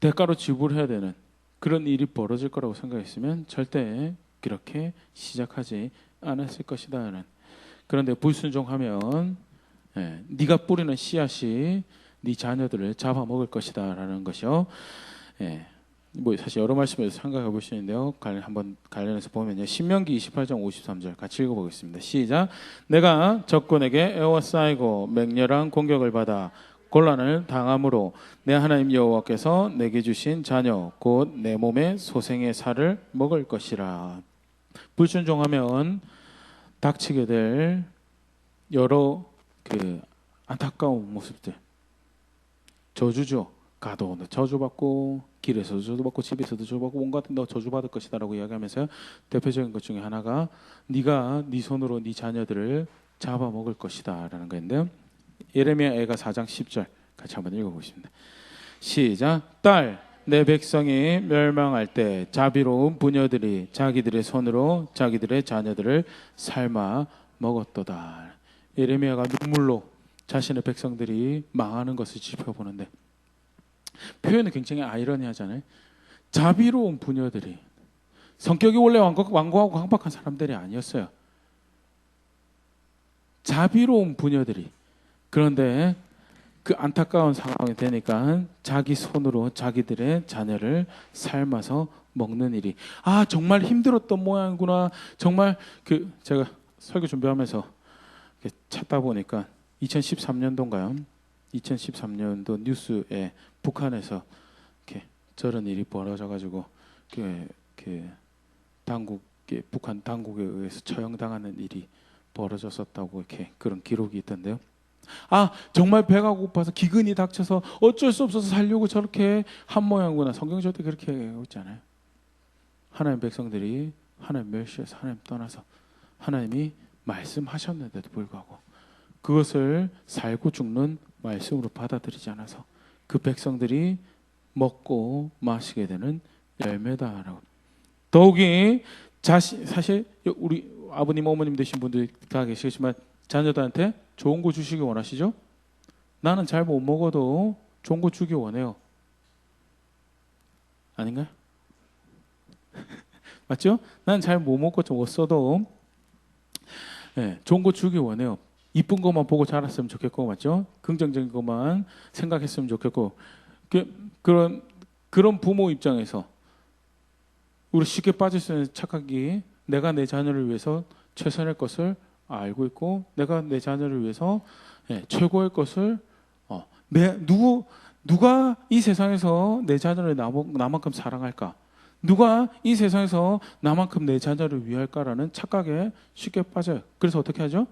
대가로 지불해야 되는 그런 일이 벌어질 거라고 생각했으면 절대 그렇게 시작하지 않았을 것이다는. 그런데 불순종하면 네가 뿌리는 씨앗이 네 자녀들을 잡아먹을 것이다라는 것이요. 뭐 사실 여러 말씀에서 생각해 볼 수 있는데요. 한번 관련해서 보면요. 신명기 28장 53절 같이 읽어보겠습니다. 시작. 내가 적군에게 에워싸이고 맹렬한 공격을 받아 곤란을 당함으로 내 하나님 여호와께서 내게 주신 자녀 곧 내 몸의 소생의 살을 먹을 것이라. 불순종하면 닥치게 될 여러 안타까운 모습들. 저주죠. 가도 저주받고 길에서도 저주받고 집에서도 저주받고 온갖 너 저주받을 것이다라고 이야기하면서 대표적인 것 중에 하나가 네가 네 손으로 네 자녀들을 잡아먹을 것이다라는 거인데요. 예레미야 애가 4장 10절 같이 한번 읽어보겠습니다. 시작. 딸, 내 백성이 멸망할 때 자비로운 부녀들이 자기들의 손으로 자기들의 자녀들을 삶아 먹었도다. 예레미야가 눈물로 자신의 백성들이 망하는 것을 지켜보는데 표현이 굉장히 아이러니하잖아요. 자비로운 부녀들이 성격이 원래 완고하고 강박한 사람들이 아니었어요. 자비로운 부녀들이 그런데 그 안타까운 상황이 되니까 자기 손으로 자기들의 자녀를 삶아서 먹는 일이 정말 힘들었던 모양이구나. 정말 제가 설교 준비하면서 찾다 보니까 2013년도인가요? 2013년도 뉴스에 북한에서 저런 일이 벌어져가지고 북한 당국에 의해서 처형당하는 일이 벌어졌었다고 그런 기록이 있던데요. 정말 배가 고파서 기근이 닥쳐서 어쩔 수 없어서 살려고 저렇게 한 모양이구나. 성경 절대 그렇게 얘기하고 있지 않아요. 하나님 백성들이 하나님 멸시해서 하나님 떠나서 하나님이 말씀하셨는데도 불구하고 그것을 살고 죽는 말씀으로 받아들이지 않아서 그 백성들이 먹고 마시게 되는 열매다라고. 더욱이 사실 우리 아버님, 어머님 되신 분들 다 계시겠지만 자녀들한테 좋은 거 주시기 원하시죠? 나는 잘 못 먹어도 좋은 거 주기 원해요. 아닌가요? 맞죠? 난 잘 못 먹고 좀 못 써도 네, 좋은 거 주기 원해요. 이쁜 것만 보고 자랐으면 좋겠고, 맞죠? 긍정적인 것만 생각했으면 좋겠고, 그런 부모 입장에서 우리 쉽게 빠질 수 있는 착각이 내가 내 자녀를 위해서 최선의 것을 알고 있고, 내가 내 자녀를 위해서 최고의 것을 누가 이 세상에서 내 자녀를 나만큼 사랑할까? 누가 이 세상에서 나만큼 내 자녀를 위할까라는 착각에 쉽게 빠져요. 그래서 어떻게 하죠?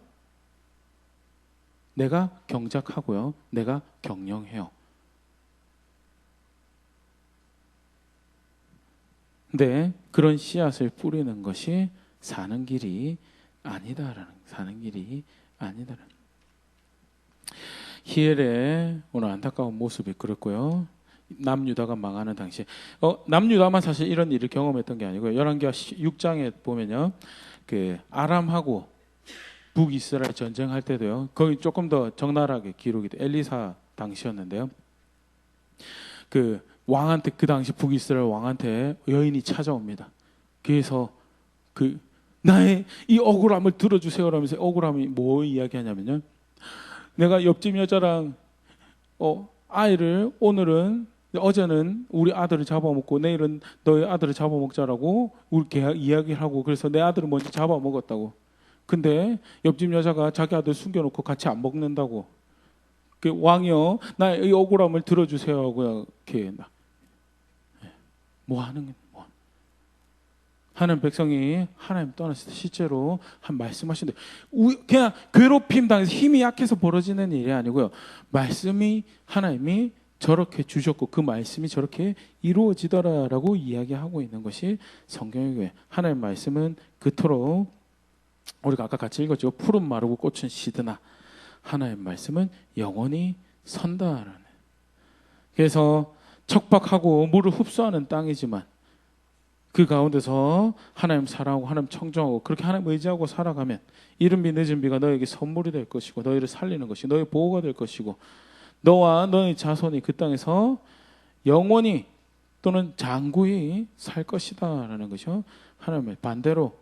내가 경작하고요. 내가 경영해요. 근데 그런 씨앗을 뿌리는 것이 사는 길이 아니다라는, 사는 길이 아니다라는. 히엘의 오늘 안타까운 모습이 그렇고요. 남유다가 망하는 당시에 남유다만 사실 이런 일을 경험했던 게 아니고요. 열왕기하 6장에 보면요, 그 아람하고 북이스라엘 전쟁할 때도요, 거기 조금 더 적나라하게 기록이 돼. 엘리사 당시였는데요. 그 왕한테, 그 당시 북이스라엘 왕한테 여인이 찾아옵니다. 그래서 그 나의 이 억울함을 들어주세요라면서, 억울함이 뭐 이야기하냐면요, 내가 옆집 여자랑 아이를 어제는 우리 아들을 잡아먹고 내일은 너의 아들을 잡아먹자라고 우리 이야기를 하고, 그래서 내 아들을 먼저 잡아먹었다고. 근데 옆집 여자가 자기 아들 숨겨놓고 같이 안 먹는다고. 그 왕이요, 나의 억울함을 들어주세요 하고, 이렇게 뭐 하는 게 뭐. 하는 백성이 하나님 떠났을 때 실제로 한 말씀하시는데, 그냥 괴롭힘 당해서 힘이 약해서 벌어지는 일이 아니고요, 말씀이 하나님이 저렇게 주셨고 그 말씀이 저렇게 이루어지더라라고 이야기하고 있는 것이 성경의 교회. 하나님의 말씀은 그토록, 우리가 아까 같이 읽었죠. 푸른 마르고 꽃은 시드나 하나님의 말씀은 영원히 선다라는. 그래서 척박하고 물을 흡수하는 땅이지만 그 가운데서 하나님 사랑하고 하나님 청정하고 그렇게 하나님 의지하고 살아가면 이른 비 늦은 비가 너에게 선물이 될 것이고 너희를 살리는 것이 너의 보호가 될 것이고 너와 너의 자손이 그 땅에서 영원히 또는 장구히 살 것이다 라는 것이요. 하나님의 반대로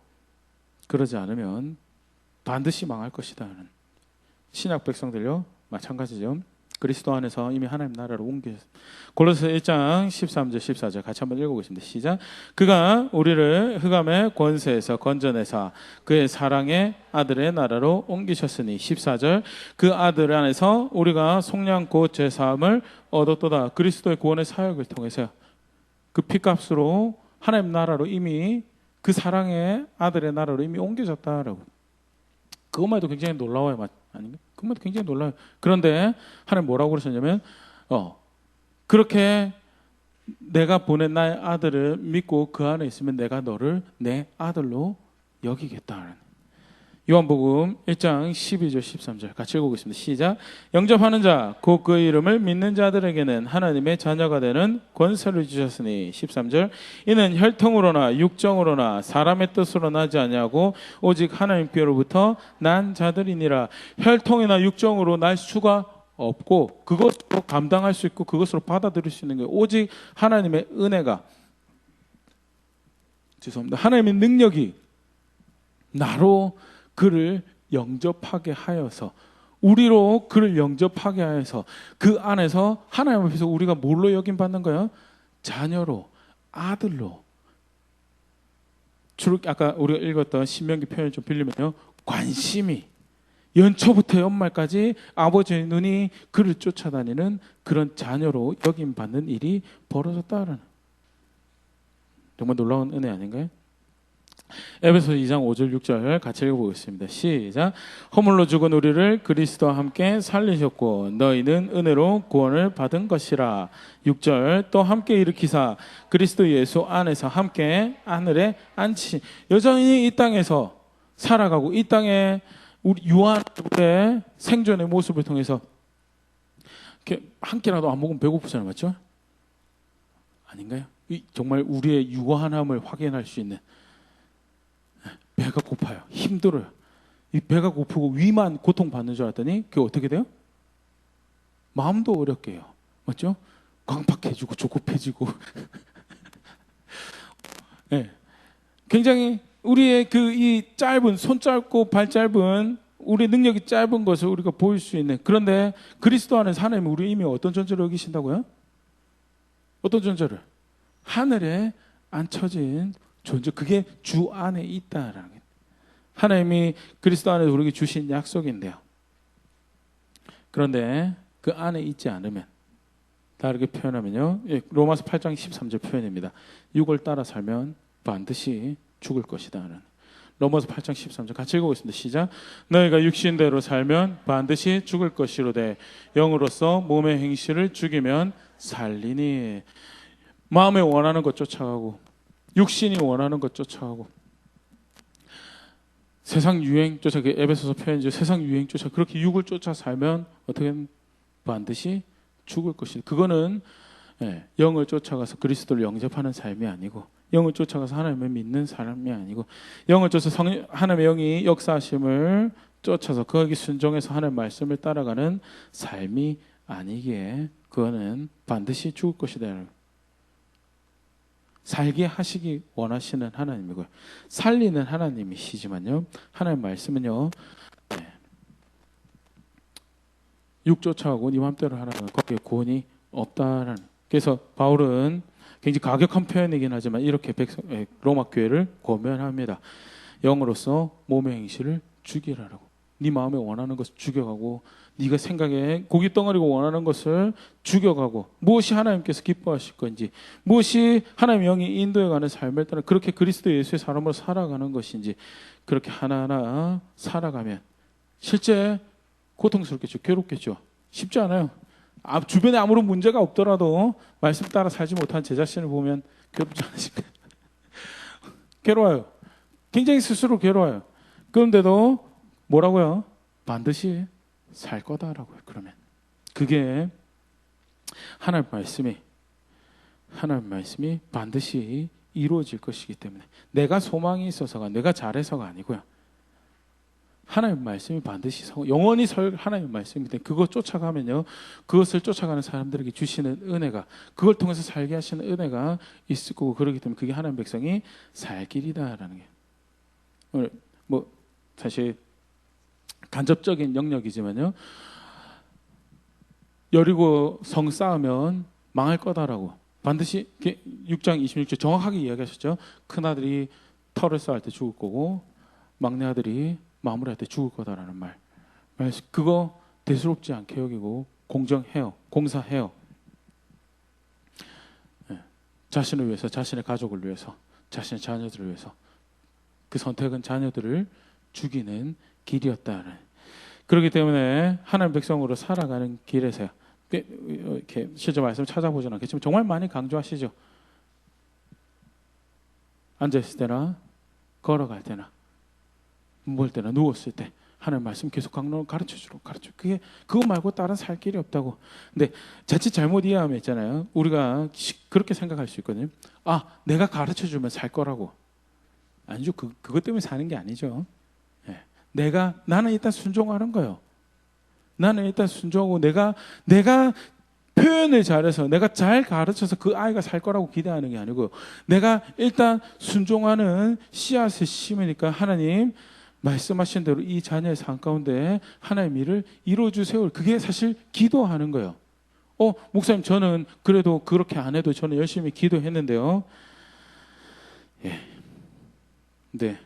그러지 않으면 반드시 망할 것이다 라는. 신약 백성들요 마찬가지죠. 그리스도 안에서 이미 하나님 나라로 옮기셨습니다. 골로새 1장 13절 14절 같이 한번 읽어보겠습니다. 시작. 그가 우리를 흑암의 권세에서 건져내사 그의 사랑의 아들의 나라로 옮기셨으니 14절 그 아들 안에서 우리가 속량 곧 제사함을 얻었도다. 그리스도의 구원의 사역을 통해서 그 피값으로 하나님 나라로 이미 그 사랑의 아들의 나라로 이미 옮겨졌다라고. 그것만 해도 굉장히 놀라워요. 아닌가? 그것만 해도 굉장히 놀라워요. 그런데 하나님 뭐라고 그러셨냐면 그렇게 내가 보낸 나의 아들을 믿고 그 안에 있으면 내가 너를 내 아들로 여기겠다. 요한복음 1장 12절 13절 같이 읽어보겠습니다. 시작. 영접하는 자 곧 그 이름을 믿는 자들에게는 하나님의 자녀가 되는 권세를 주셨으니 13절 이는 혈통으로나 육정으로나 사람의 뜻으로 나지 아니하고 오직 하나님께로부터 난 자들이니라. 혈통이나 육정으로 날 수가 없고 그것으로 감당할 수 있고 그것으로 받아들일 수 있는 게 오직 하나님의 은혜가, 죄송합니다, 하나님의 능력이 나로 그를 영접하게 하여서, 우리로 그를 영접하게 하여서 그 안에서 하나님 앞에서 우리가 뭘로 여김받는 거예요? 자녀로, 아들로. 아까 우리가 읽었던 신명기 표현을 좀 빌리면요, 관심이 연초부터 연말까지 아버지의 눈이 그를 쫓아다니는 그런 자녀로 여김받는 일이 벌어졌다는, 정말 놀라운 은혜 아닌가요? 에베소서 2장 5절 6절 같이 읽어보겠습니다. 시작. 허물로 죽은 우리를 그리스도와 함께 살리셨고 너희는 은혜로 구원을 받은 것이라. 6절 또 함께 일으키사 그리스도 예수 안에서 함께 하늘에 앉히신. 여전히 이 땅에서 살아가고 이 땅에 우리 유한의 생존의 모습을 통해서 이렇게 한 끼라도 안 먹으면 배고프잖아요. 맞죠? 아닌가요? 정말 우리의 유한함을 확인할 수 있는 배가 고파요. 힘들어요. 이 배가 고프고 위만 고통받는 줄 알았더니 그게 어떻게 돼요? 마음도 어렵게 해요. 맞죠? 광팍해지고 조급해지고 네. 굉장히 우리의 그 이 짧은 손 짧고 발 짧은 우리 능력이 짧은 것을 우리가 보일 수 있는, 그런데 그리스도 안에서 하나님이 우리 이미 어떤 존재를 여기신다고요? 어떤 존재를? 하늘에 앉혀진 존재, 그게 주 안에 있다라는 게 하나님이 그리스도 안에 우리에게 주신 약속인데요. 그런데 그 안에 있지 않으면, 다르게 표현하면요, 로마서 8장 13절 표현입니다. 육을 따라 살면 반드시 죽을 것이다. 로마서 8장 13절 같이 읽어보겠습니다. 시작. 너희가 육신대로 살면 반드시 죽을 것이로되 영으로서 몸의 행실을 죽이면 살리니. 마음에 원하는 것 쫓아가고 육신이 원하는 것 쫓아가고 세상 유행 쫓아, 에베소서 표현이죠. 세상 유행 쫓아 그렇게 육을 쫓아 살면 어떻게 반드시 죽을 것이다. 그거는 영을 쫓아가서 그리스도를 영접하는 삶이 아니고, 영을 쫓아가서 하나님을 믿는 사람이 아니고, 영을 쫓아서 하나님의 영이 역사하심을 쫓아서 거기 순종해서 하나님의 말씀을 따라가는 삶이 아니기에 그거는 반드시 죽을 것이다. 살게 하시기 원하시는 하나님이고요. 살리는 하나님이시지만요, 하나님 말씀은요, 육 쫓아가고 네 맘대로 하라는 거기에 구원이 없다라는. 그래서 바울은 굉장히 가격한 표현이긴 하지만 이렇게 로마 교회를 권면합니다. 영으로서 몸의 행실을 죽이라라고. 네 마음에 원하는 것을 죽여가고, 네가 생각에 고기 덩어리고 원하는 것을 죽여가고, 무엇이 하나님께서 기뻐하실 건지, 무엇이 하나님의 영이 인도해가는 삶을 따라 그렇게 그리스도 예수의 사람으로 살아가는 것인지, 그렇게 하나하나 살아가면 실제 고통스럽겠죠. 괴롭겠죠. 쉽지 않아요. 주변에 아무런 문제가 없더라도 말씀 따라 살지 못한 제 자신을 보면 괴롭지 않으실까요? 괴로워요. 굉장히 스스로 괴로워요. 그런데도 뭐라고요? 반드시 살 거다라고요. 그러면 그게 하나님 말씀이 반드시 이루어질 것이기 때문에, 내가 소망이 있어서가, 내가 잘해서가 아니고요. 하나님 말씀이 반드시 영원히 설 하나님 말씀이기 때문에 그것 쫓아가면요, 그것을 쫓아가는 사람들에게 주시는 은혜가, 그걸 통해서 살게 하시는 은혜가 있을 거고, 그렇기 때문에 그게 하나님 백성이 살 길이다라는 게, 오늘 뭐 사실 간접적인 영역이지만요, 여리고 성 쌓으면 망할 거다라고 반드시 6장 26절 정확하게 이야기하셨죠. 큰아들이 터를 쌓을 때 죽을 거고 막내 아들이 마무리할 때 죽을 거다라는 말. 그거 대수롭지 않게 여기고 공정해요. 공사해요. 자신을 위해서, 자신의 가족을 위해서, 자신의 자녀들을 위해서. 그 선택은 자녀들을 죽이는 길이었다는. 그렇기 때문에 하나님 백성으로 살아가는 길에서요, 이렇게 실제 말씀 찾아보지는 않겠지만 정말 많이 강조하시죠. 앉아있을 때나 걸어갈 때나 뭘 때나 누웠을 때 하나님 말씀 계속 가르쳐주고 그거 말고 다른 살 길이 없다고. 근데 자칫 잘못 이해하면 있잖아요, 우리가 그렇게 생각할 수 있거든요. 내가 가르쳐주면 살 거라고. 아니죠. 그것 때문에 사는 게 아니죠. 나는 일단 순종하는 거예요. 나는 일단 순종하고 내가 표현을 잘해서, 내가 잘 가르쳐서 그 아이가 살 거라고 기대하는 게 아니고, 내가 일단 순종하는 씨앗을 심으니까 하나님 말씀하신 대로 이 자녀의 삶 가운데 하나님 일을 이루어주세요. 그게 사실 기도하는 거예요. 목사님, 저는 그래도 그렇게 안 해도 저는 열심히 기도했는데요. 근데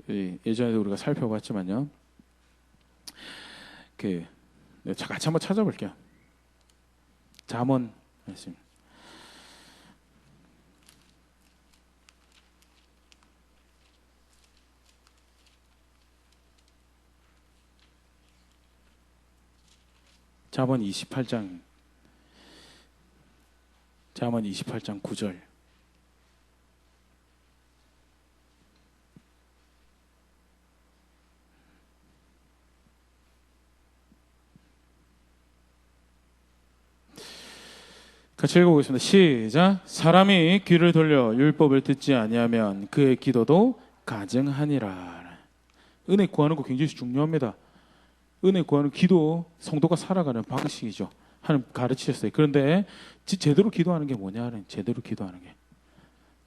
예전에도 우리가 살펴봤지만요, 같이 한번 찾아볼게요. 잠언 말씀. 잠언 28장 9절. 같이 읽어보겠습니다. 시작. 사람이 귀를 돌려 율법을 듣지 아니하면 그의 기도도 가증하니라. 은혜 구하는 거 굉장히 중요합니다. 은혜 구하는 기도, 성도가 살아가는 방식이죠. 하나님 가르치셨어요. 그런데 제대로 기도하는 게 뭐냐는 제대로 기도하는 게.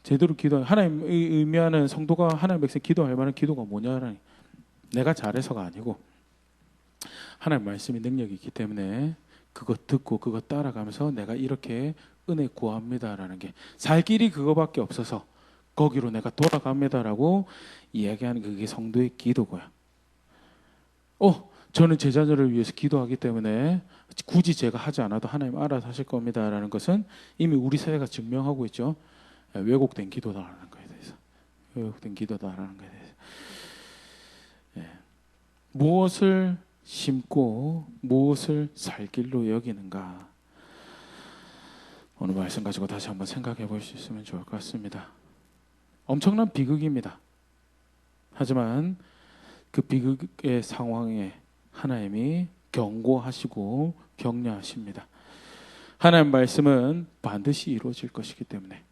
제대로 기도, 하나님 의미하는 성도가 하나님 백성 기도할 만한 기도가 뭐냐는 내가 잘해서가 아니고 하나님 말씀이 능력이 있기 때문에 그거 듣고 그거 따라가면서 내가 이렇게 은혜 구합니다라는 게 살 길이 그거밖에 없어서 거기로 내가 돌아갑니다라고 이야기하는 그게 성도의 기도고요. 저는 제 자녀를 위해서 기도하기 때문에 굳이 제가 하지 않아도 하나님 알아서 하실 겁니다라는 것은 이미 우리 세대가 증명하고 있죠. 왜곡된 기도다라는 거에 대해서. 왜곡된 기도다라는 거에 대해서. 무엇을 심고 무엇을 살 길로 여기는가. 오늘 말씀 가지고 다시 한번 생각해 볼 수 있으면 좋을 것 같습니다. 엄청난 비극입니다. 하지만 그 비극의 상황에 하나님이 경고하시고 격려하십니다. 하나님 말씀은 반드시 이루어질 것이기 때문에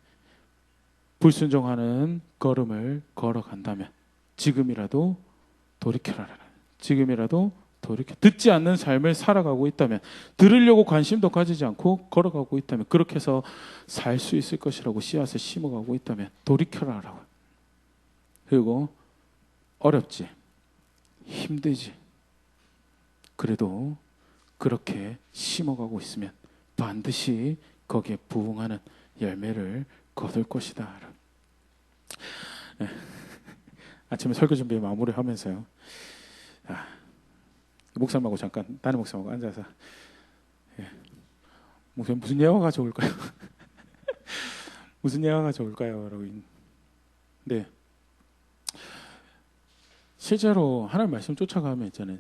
불순종하는 걸음을 걸어간다면 지금이라도 돌이켜라. 지금이라도 돌이켜. 듣지 않는 삶을 살아가고 있다면, 들으려고 관심도 가지지 않고 걸어가고 있다면, 그렇게 해서 살 수 있을 것이라고 씨앗을 심어가고 있다면 돌이켜라라고. 그리고 어렵지, 힘들지, 그래도 그렇게 심어가고 있으면 반드시 거기에 부응하는 열매를 거둘 것이다. 네. 아침에 설교 준비 마무리하면서요. 목사님하고 잠깐 다른 목사님하고 앉아서 목사님 무슨 예화가 좋을까요? 무슨 예화가 좋을까요? 라고. 네. 실제로 하나님 말씀 쫓아가면 있잖아요.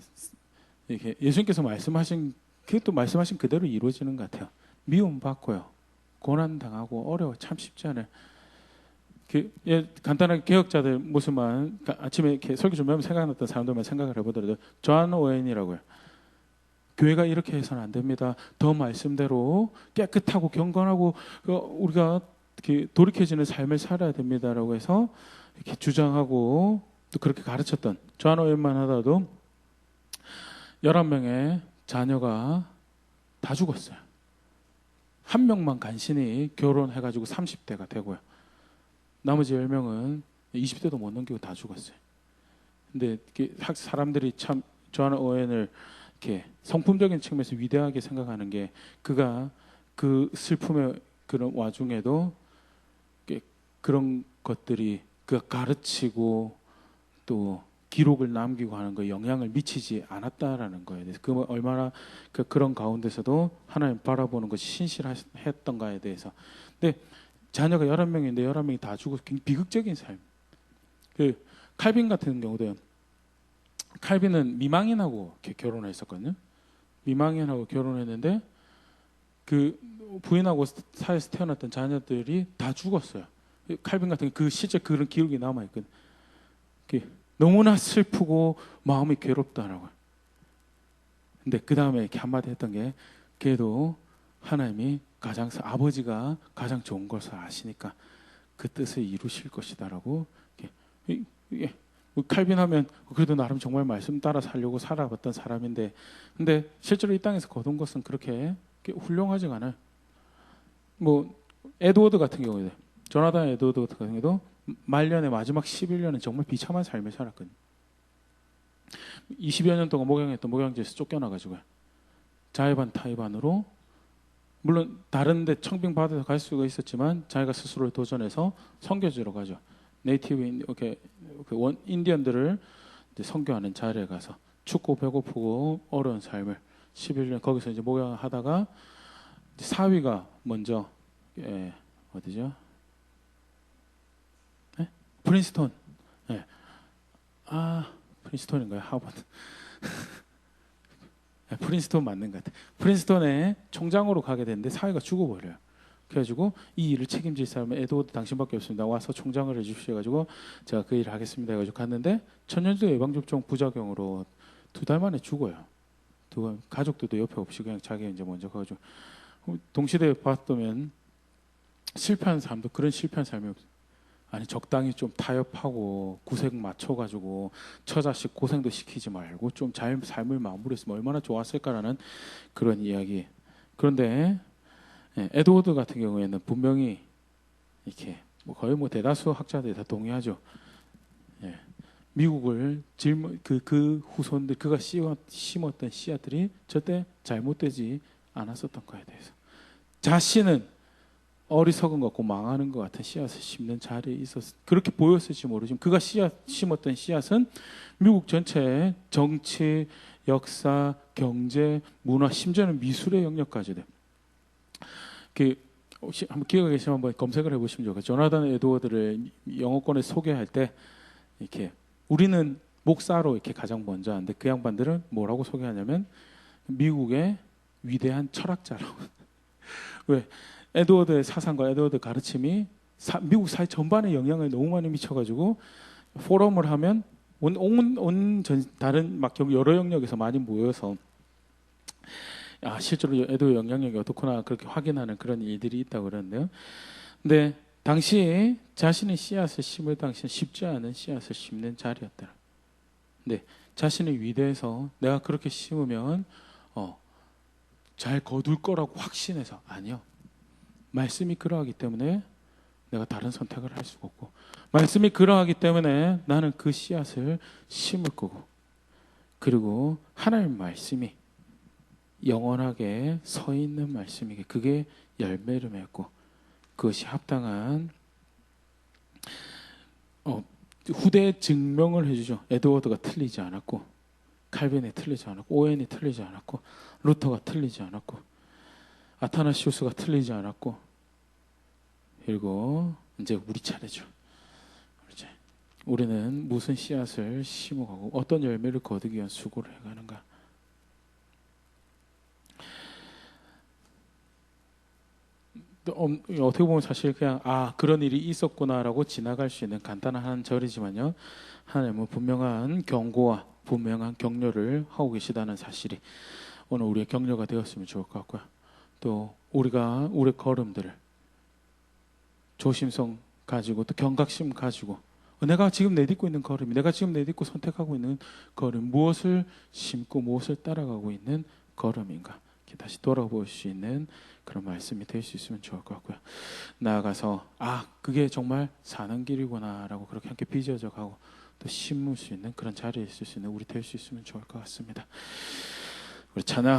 이렇게 예수님께서 말씀하신 그것도 말씀하신 그대로 이루어지는 것 같아요. 미움 받고요, 고난 당하고 어려워 참 쉽지 않아요. 간단하게 개혁자들 모습만 아침에 이렇게 설교 준비하면 생각났던 사람들만 생각을 해보더라도 존 오웬이라고요. 교회가 이렇게 해서는 안 됩니다. 더 말씀대로 깨끗하고 경건하고 우리가 이렇게 돌이켜지는 삶을 살아야 됩니다라고 해서 이렇게 주장하고 또 그렇게 가르쳤던 존 오웬만 하더라도 11명의 자녀가 다 죽었어요. 한 명만 간신히 결혼해가지고 30대가 되고요. 나머지 10명은 20대도 못 넘기고 다 죽었어요. 근데 사람들이 참 존 오웬을 이렇게 성품적인 측면에서 위대하게 생각하는 게, 그가 그 슬픔의 그런 와중에도 그런 것들이 그가 가르치고 또 기록을 남기고 하는 거에 영향을 미치지 않았다라는 거에 대해서, 그 얼마나 그런 가운데서도 하나님 바라보는 것이 신실했던가에 대해서. 근데 자녀가 11명인데 11명이 다 죽어서 비극적인 삶. 칼빈 같은 경우도, 칼빈은 미망인하고 결혼했었거든요. 미망인하고 결혼했는데 그 부인하고 사이에서 태어났던 자녀들이 다 죽었어요. 칼빈 같은 실제 그런 기록이 남아있거든요. 너무나 슬프고 마음이 괴롭다라고요. 근데 그 다음에 이렇게 한마디 했던 게, 그래도 하나님이 아버지가 가장 좋은 것을 아시니까 그 뜻을 이루실 것이다라고. 칼빈 하면 그래도 나름 정말 말씀 따라 살려고 살아봤던 사람인데, 근데 실제로 이 땅에서 거둔 것은 그렇게 훌륭하지가 않아요. 에드워드 같은 경우에도, 조나단 에드워드 같은 경우에도 말년의 마지막 11년은 정말 비참한 삶을 살았거든요. 20여 년 동안 목양했던 목양지에서 쫓겨나가지고요, 자의반 타의반으로, 물론 다른 데 청빙 받아서 갈 수가 있었지만 자기가 스스로 도전해서 선교지로 가죠. 네이티브 인디언들을 선교하는 자리에 가서 춥고 배고프고 어려운 삶을 11년 거기서 이제 목양하다가, 사위가 먼저 어디죠? 프린스턴. 프린스턴인가요? 하버드. 프린스턴 맞는 것 같아요. 프린스턴에 총장으로 가게 되는데 사위가 죽어버려요. 그래가지고 이 일을 책임질 사람은 에드워드 당신밖에 없습니다. 와서 총장을 해주시오 해가지고 제가 그 일을 하겠습니다 해가지고 갔는데, 천연두 예방접종 부작용으로 2달 만에 죽어요. 가족들도 옆에 없이 그냥 자기 이제 먼저 가가지고. 동시대에 봤다면 실패한 사람도 그런 실패한 삶이 없어요. 아니 적당히 좀 타협하고 구색 맞춰가지고 처자식 고생도 시키지 말고 좀 잘 삶을 마무리했으면 얼마나 좋았을까라는 그런 이야기. 그런데 에드워드 같은 경우에는 분명히 이렇게 거의 대다수 학자들이 다 동의하죠. 예. 미국을 그 후손들 그가 심었던 씨앗들이 절대 잘못되지 않았었던 거에 대해서 자신은 어리석은 것 같고 망하는 것 같은 씨앗을 심는 자리에 있었 그렇게 보였을지 모르지만 그가 심었던 씨앗은 미국 전체의 정치, 역사, 경제, 문화, 심지어는 미술의 영역까지도 혹시 한번 기회가 계시면 한번 검색을 해보시면 좋겠어요. 조나단 에드워드를 영어권에 소개할 때 이렇게 우리는 목사로 이렇게 가장 먼저 하는데 그 양반들은 뭐라고 소개하냐면 미국의 위대한 철학자라고. 왜? 에드워드의 사상과 에드워드 가르침이 미국 사회 전반에 영향을 너무 많이 미쳐가지고 포럼을 하면 다른 막 여러 영역에서 많이 모여서 실제로 에드워드 영향력이 어떻구나 그렇게 확인하는 그런 일들이 있다고 그러는데요. 근데 당시 자신의 씨앗을 심을 당시는 쉽지 않은 씨앗을 심는 자리였다. 근데 자신의 위대해서 내가 그렇게 심으면 잘 거둘 거라고 확신해서 아니요. 말씀이 그러하기 때문에 내가 다른 선택을 할 수가 없고 말씀이 그러하기 때문에 나는 그 씨앗을 심을 거고 그리고 하나님 말씀이 영원하게 서 있는 말씀이게 그게 열매를 맺고 그것이 합당한 후대에 증명을 해주죠. 에드워드가 틀리지 않았고 칼빈이 틀리지 않았고 오웬이 틀리지 않았고 루터가 틀리지 않았고 아타나시우스가 틀리지 않았고 그리고 이제 우리 차례죠. 이제 우리는 무슨 씨앗을 심어가고 어떤 열매를 거두기 위한 수고를 해가는가. 어떻게 보면 사실 그냥 그런 일이 있었구나라고 지나갈 수 있는 간단한 한 절이지만요. 하나님은 분명한 경고와 분명한 격려를 하고 계시다는 사실이 오늘 우리의 격려가 되었으면 좋을 것 같고요. 또 우리가 우리 걸음들을 조심성 가지고 또 경각심 가지고 내가 지금 내딛고 있는 걸음이 내가 지금 내딛고 선택하고 있는 걸음 무엇을 심고 무엇을 따라가고 있는 걸음인가 다시 돌아볼 수 있는 그런 말씀이 될 수 있으면 좋을 것 같고요. 나아가서 그게 정말 사는 길이구나라고 그렇게 함께 빚어져 가고 또 심을 수 있는 그런 자리에 있을 수 있는 우리 될 수 있으면 좋을 것 같습니다. 우리 찬양